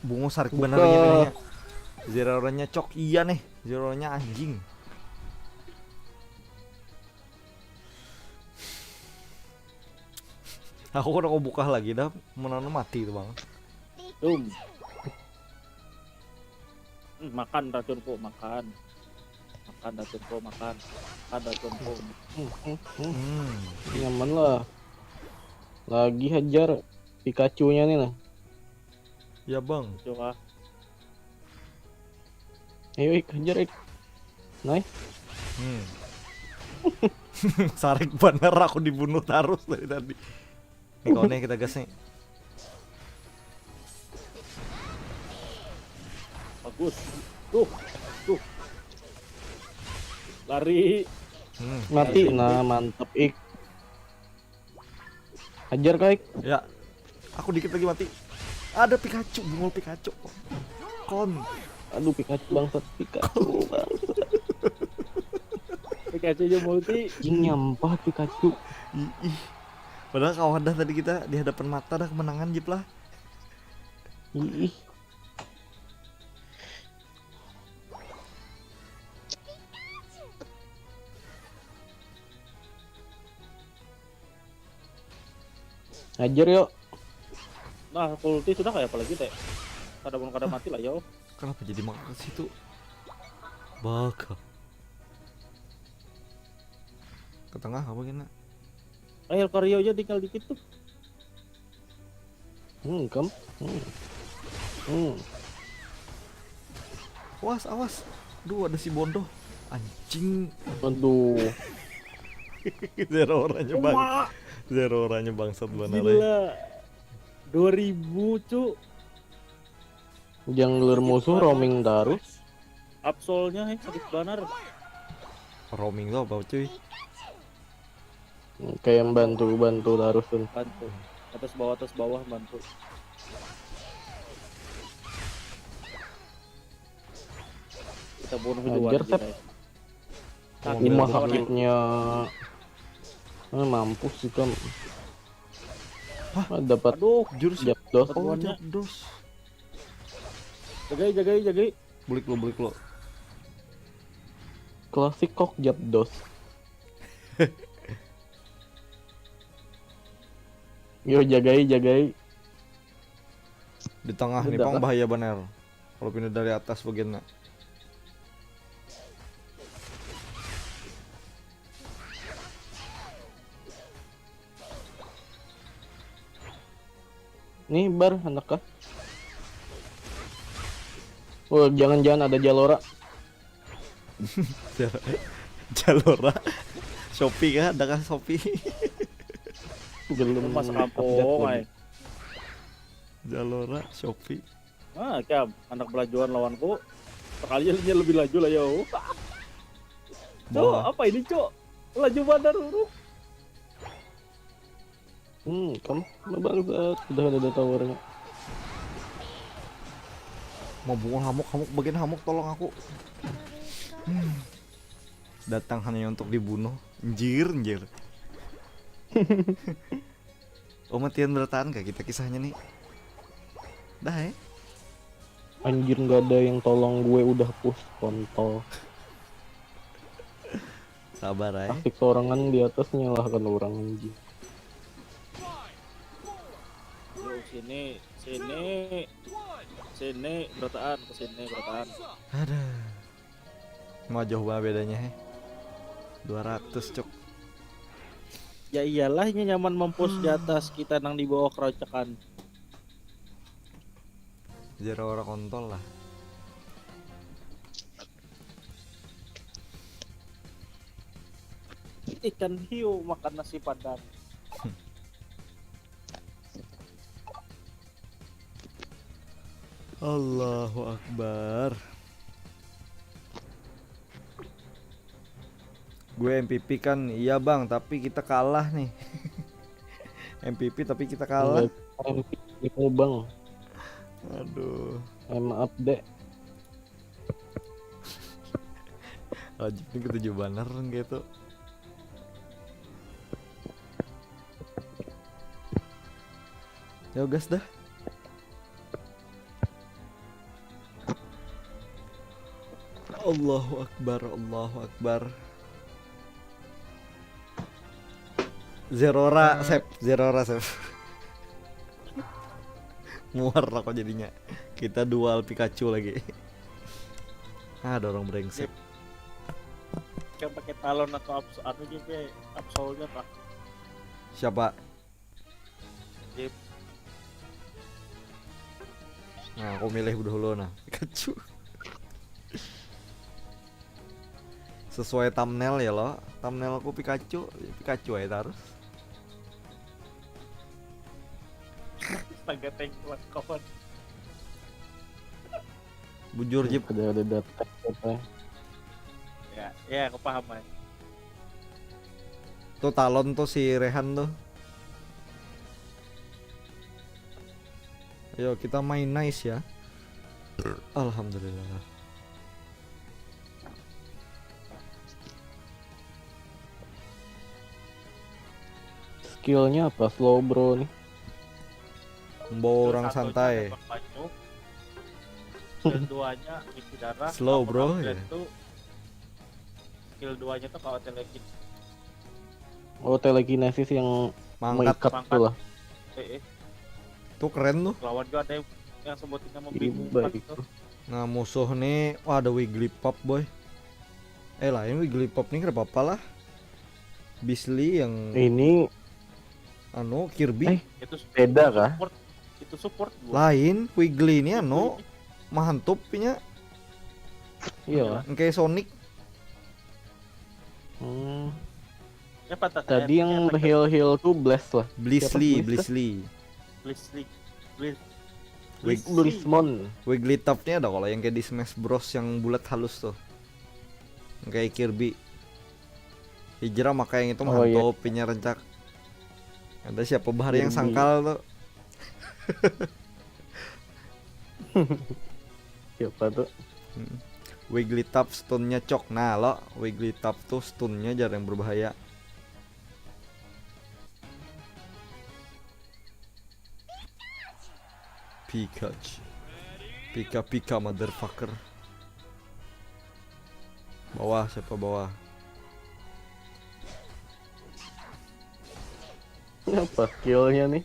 Bungo sarik Buka. bener jadinya. Zero-nya cok iya nih. Zero-nya anjing. Aku udah mau buka lagi dah, menanam mati tuh, Bang. Makan racunku, makan. Makan racunku, makan. Makan racunku. Nyaman lah. Lagi hajar Pikachu-nya nih nah. Ya, Bang. Coba. Ayo Ik, hajar Ik. Nice. Sarik bener, aku dibunuh terus dari tadi. Nih kawannya kita gas nih. Bagus. Tuh. Lari. Mati. Nah, mantap Ik. Hajar Kak Ik. Ya. Aku dikit lagi mati. Ada Pikachu, bungul Pikachu. Kon. Aduh Pikachu bangsat, Pikachu bangsat. Pikachu aja multi. Anjing nyampah Pikachu. Ih. Padahal kawan dah tadi kita di hadapan mata dah kemenangan Jip lah. Ih. Hajar yuk. Nah, ulti sudah kayak apalagi teh. Kada mati lah yo. Kenapa jadi makan ke situ? Baka. Ke tengah apa gini? Ayo Karyo aja tinggal dikit tuh. Kam. Awas. Duh, ada si Bondo. Anjing. Aduh. Zero orangnya bang. Zero orangnya bangsat benar. Gila. 2000 cu. Jungler musuh roaming terus. Absolnya sakit benar. Roaming tuh apa cuy? Kayak bantu terus tuh. Bantu. Atas bawah bantu. Kita bunuh dua. Hajar, Sep. Rumah sakitnya. Mampus sih Kam. Dapat Aduh, Jurus Japdos. Oh, Perempuannya. Japdos. jagai. Bulik lo. Klasik kok Japdos. Yo jagai. Di tengah nih Udah Pang, lah. bahaya bener. Kalau pindah dari atas bagiannya. Nih bar anak kah? Oh jangan-jangan ada Jalora. Jalora. Shopee kah? Ada kah Shopee? Gelem Mas update kampung lagi. ay. Jalora, Shopee. Ah, kayak anak belajuan lawanku. Sekali aja lebih laju lah yo. Cok, Wah. apa ini cok? Laju bandar uruk. Kamu bangsat udah ada towernya. Mau buang hamuk, bagian hamuk tolong aku. Datang hanya untuk dibunuh. Anjir. Oh, matian bertahan gak kita kisahnya nih? Dah ya. Anjir nggak ada yang tolong gue udah push kontol. Sabar ya. Taktik sorangan di atas nyalahkan orang anjing. Yo, sini bertahan ke sini bertahan. Ada. Mau jauh banget bedanya he. 200 cok. Ya iyalah ini nyaman mampus di atas kita nang di bawah kerocokan. Jara orang kontol lah. Ikan hiu makan nasi padang. Allahu Akbar. Gue MVP kan, iya bang, tapi kita kalah nih. MVP tapi kita kalah. Itu bang, Aduh. maaf dek. Wajib nih ketujuh banner gitu. Ya gas dah. Allahu Akbar, Allahu Akbar. Zerora sep. Muar lah kok jadinya. Kita dual Pikachu lagi. Ah, dorong brengsek. Kayak pakai talon atau anu juga absolnya pak. Siapa? Jip. Nah, aku milih dulu nah, Pikachu. Sesuai thumbnail ya lo. Thumbnail aku Pikachu aja terus. Astaga tank kawan. Bujur Jip. Ada data apa? Ya aku paham ya. Tuh talon tuh si Rehan tuh. Ayo kita main nice ya. Alhamdulillah. Skillnya apa? Slow bro nih. Membawa orang santai. Skill 2-nya isi darah. Slow, bro, ya. Skill 2-nya tuh kalau telekin. Oh telekinesis yang Mangkat. mengikat tuh lah. Tuh keren tuh. Lawan juga ada yang sebutinnya Iya, membingungkan baik. tuh. Nah musuh nih, wah ada Wigglypuff boy. Lain Wigglypuff nih kenapa apa lah. Beasley yang Ini anu Kirby. Itu beda kah? Itu support gua. Lain Wiggly ini anu mahantupnya Iya lah. kayak Sonic. Ya, pantas Tadi saya- yang saya- heal tuh blast lah. Beasley. Blissmon. Wigglytuff-nya ada kalau yang kayak di Smash Bros yang bulat halus tuh. Yang kayak Kirby. Hijrah maka yang itu Oh, iya. mahantupnya rencak. Ada siapa bahari yang Kirby. sangkal tuh. Siapa tuh? Wigglytuff stunnya cok. Nah lo Wigglytuff tuh stunnya jarang berbahaya. Pikachu. Pika motherfucker. Bawah siapa bawah? Apa skillnya nih?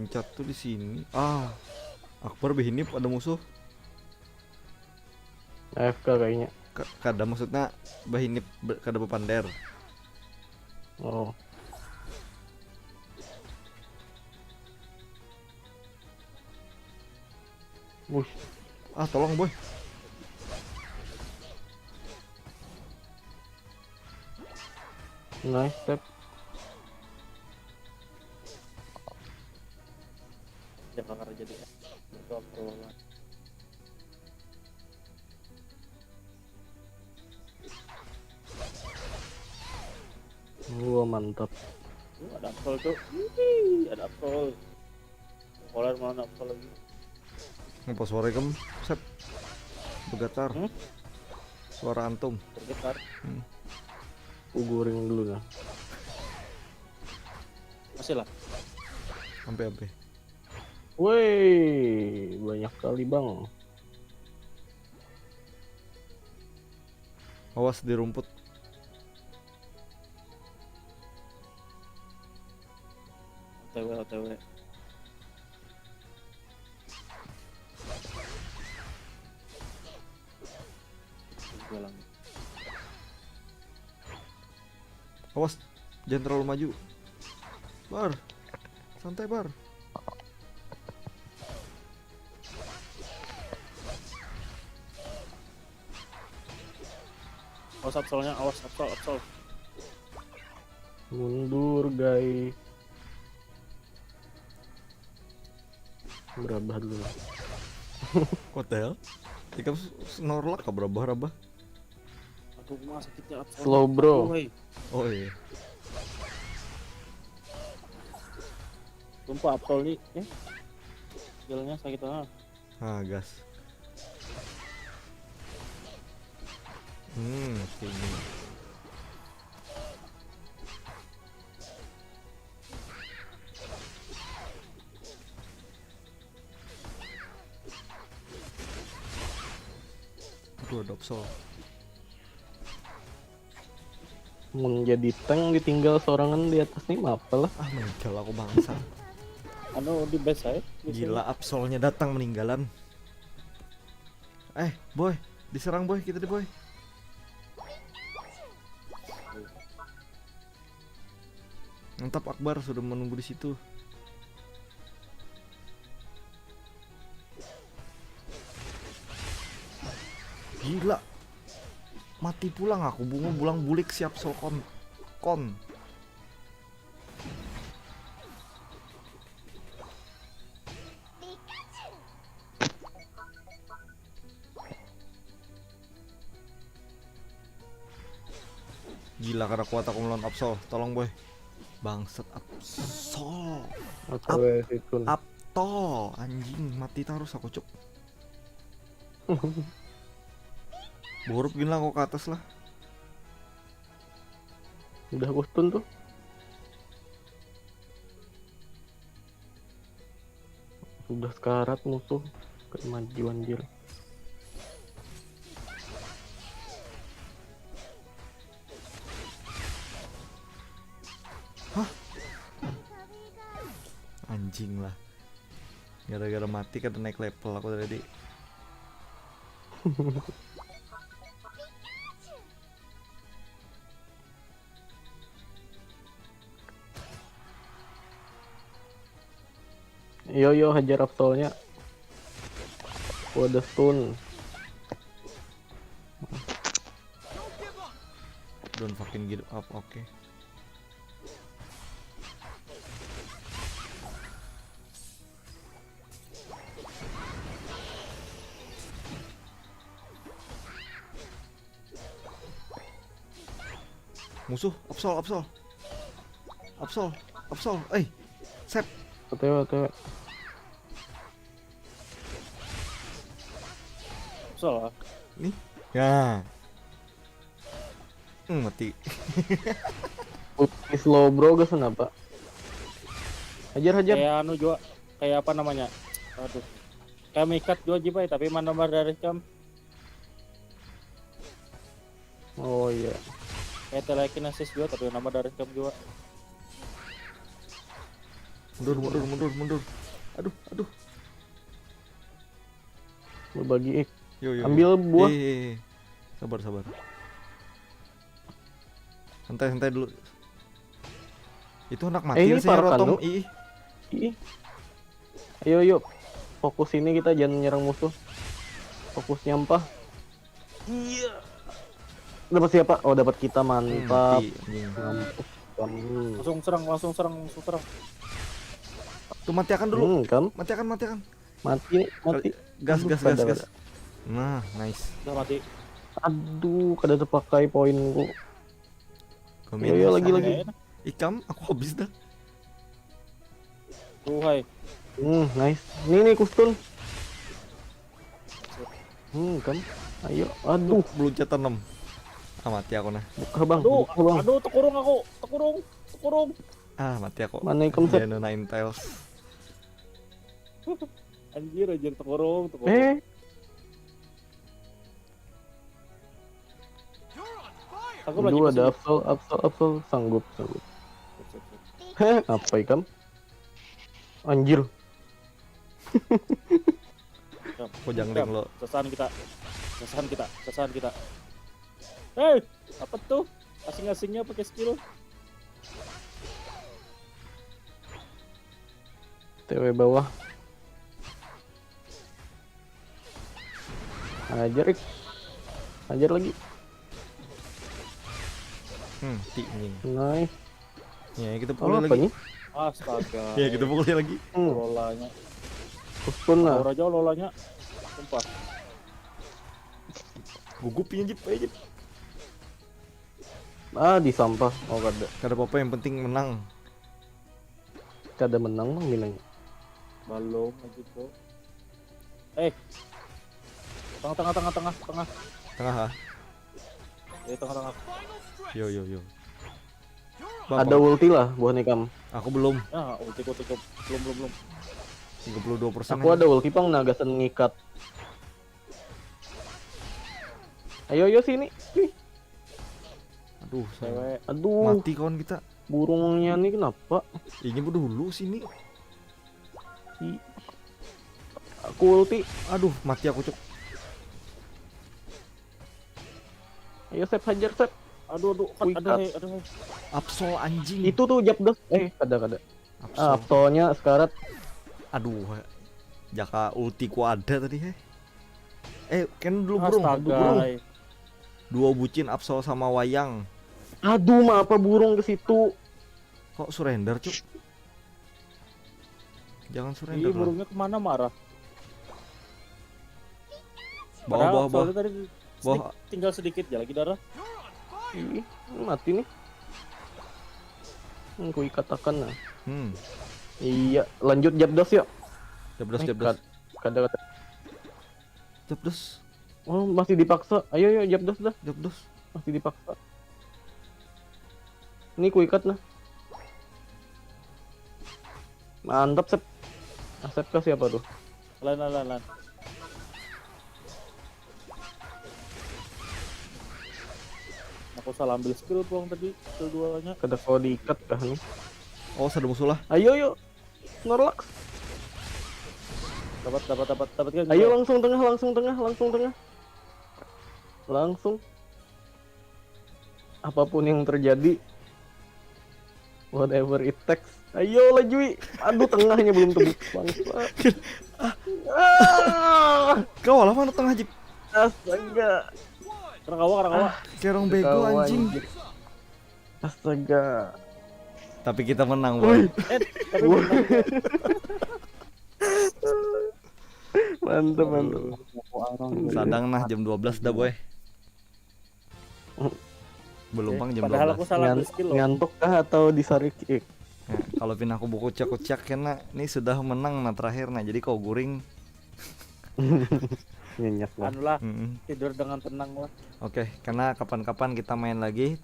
loncat tuh di sini. Akbar behinip ada musuh. AFK kayaknya. Kada maksudnya behinip kada bepander. Oh. Wush, Tolong boy. nice step. Jangan karena jadi itu apa? Mantap. Ada Absol tuh. Wih, ada Absol. Polar mana Absol lagi? Ngapa suara kem? Sep. Begatar. Suara antum. Bergetar. Guring dulu nah. Masih lah. Sampai. Woi, banyak kali bang. Awas di rumput. OTW. Galang. Awas, jangan terlalu maju. Bar. Santai, Bar. Awas Absolnya, awas Absol. Mundur guys. Berabah dulu. Hotel. Jika snorlak ka berabah-rabah. Aduh, mah sakitnya Absol. Slow bro. Aduh, hey. Oh iya. Sumpah Absol nih, jalannya sakit banget. Gas. Sini. Aduh, ada Absol. Menjadi tank ditinggal seorangan di atas nih apa lah. Meninggal aku bangsa. Anu di base saya. Gila, Absolnya datang meninggalan. Boy, diserang boy, kita deh boy. Mantap, Akbar sudah menunggu di situ. Gila. Mati pulang aku, bunga bulang bulik siap sol kon. Gila karena kuat aku melawan Absol. Tolong boy. Bangsat Absol. Aku itu. Apto anjing mati terus aku cuk. Buruk gini lah kok ke atas lah. Udah aku stun tuh. Sudah sekarat musuh. Kemaju anjir. Anjing lah. Gara-gara mati kan naik level aku tadi. Yo hajar Absolnya. Ada stun. Don't fucking give up, oke. Musuh, Absol. Sep. OTW. Absol lah. Nih. Ya. Mati. Slow bro guys kenapa? Hajar. Kayak anu juga, kayak apa namanya? Aduh. Kayak mikat juga jibai tapi mana nomor dari cam. Oh iya. Kayak telekinesis juga tapi nama dari cam juga. Mundur. Aduh. Berbagi Yo. ambil buah. Sabar. Santai dulu. Itu anak mati Ini sih parakan Rotom. lu. Ih. Ayo fokus ini, kita jangan nyerang musuh. Fokus nyampah. Iya. Dapat siapa? Oh, dapat kita, mantap. Mati, anjing. Mampus. Langsung serang. Tuh matiakan dulu. Kan? Matiakan. Mati. Gas. Kada. Nah, nice. Udah mati. Aduh, kada terpakai poinku. Yo, lagi. Ikam, aku habis dah. Tuh hai. Nice. Nih kustun. Kan. Ayo. Aduh, Beluncatan 6. Mati aku nah. buka bang. Aduh, tekurung aku. Tekurung. Mati aku. Mana ikam set? Dino Nine Tails. Anjir tekurung. Aku lagi Dua ada musuh. Absol sanggup. Apa ikam? Anjir. Kok jangling lo? Sasaran kita. Hei, apa tuh? Asing-asingnya pakai skill. TW bawah. Ajar lagi. Anjing. Nice. Ya, kita Oh, pukul apa lagi. nih? Astaga. Ya, kita pukul lagi. Lolanya. Kustun lah. Aura jauh lolanya. Sumpah. Gugupin Jip, ayo Jip. Di sampah. Oh, kada. Kada apa-apa, yang penting menang. Kada menang bang minang. Balong gitu. Tengah. Tengah ha. Tengah. Yo. Ada ulti lah buah nikam. Aku belum. Nah, ulti cukup. Belum. 32%. Aku ada ulti pang nagasan ngikat. Ayo sini. Wih. Aduh, saya Cewek. Aduh, mati kawan kita. burungnya nih kenapa? Ini dulu sini. Aku ulti. Aduh, mati aku cuk. Ayo Sep, hajar Sep. Aduh. Wih, Ada. Absol anjing. Itu tuh Japdos. Kada. Absol. Aptonya sekarat. Aduh. Jaka ulti ku ada tadi kan dulu burung. Astaga. Dua bucin Absol sama Wayang. Aduh, apa burung ke situ? Kok surrender cuk? Jangan Ih, surrender lah. burungnya kemana marah? Bawah. Soalnya tadi Bawah. tinggal sedikit ya lagi darah. Ih, mati nih. Ku katakan lah. Iya, lanjut Japdos yuk. Jabdos. Kada. Jabdos. Oh, masih dipaksa. Ayo Japdos dah. Jabdos. Masih dipaksa. Ini ku ikat nah. Mantap Sep. Sep ke siapa tuh? Lan. Aku salah ambil skill buang tadi, skill 2-nya. Kada kau diikat kah nih? Oh, ada musuh lah. Ayo Snorlax. Dapat kan? Ayo langsung tengah. Langsung. Apapun yang terjadi. Whatever it takes. Ayo lajui. Aduh, tengahnya belum tembus bangsa. Kau lah mana tengah Jip? Astaga. Kerangkawa. Kerong bego anjing. Astaga. Tapi kita menang, boy. Tapi Mantap. Sadang nah jam 12 dah, boy. Belum pang jam 12. Padahal aku salah ambil skill loh. Ngantuk kah atau disarik? Nah, kalau pin aku buku kucak karena ini sudah menang nah terakhir nah jadi kau guring. Nyenyak lah. Anu lah, tidur dengan tenang lah. Oke, karena kapan-kapan kita main lagi.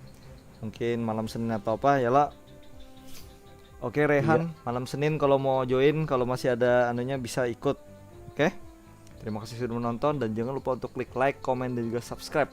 Mungkin malam Senin atau apa ya lah. Oke Rehan, malam Senin kalau mau join, kalau masih ada anunya bisa ikut. Oke. Terima kasih sudah menonton dan jangan lupa untuk klik like, komen dan juga subscribe.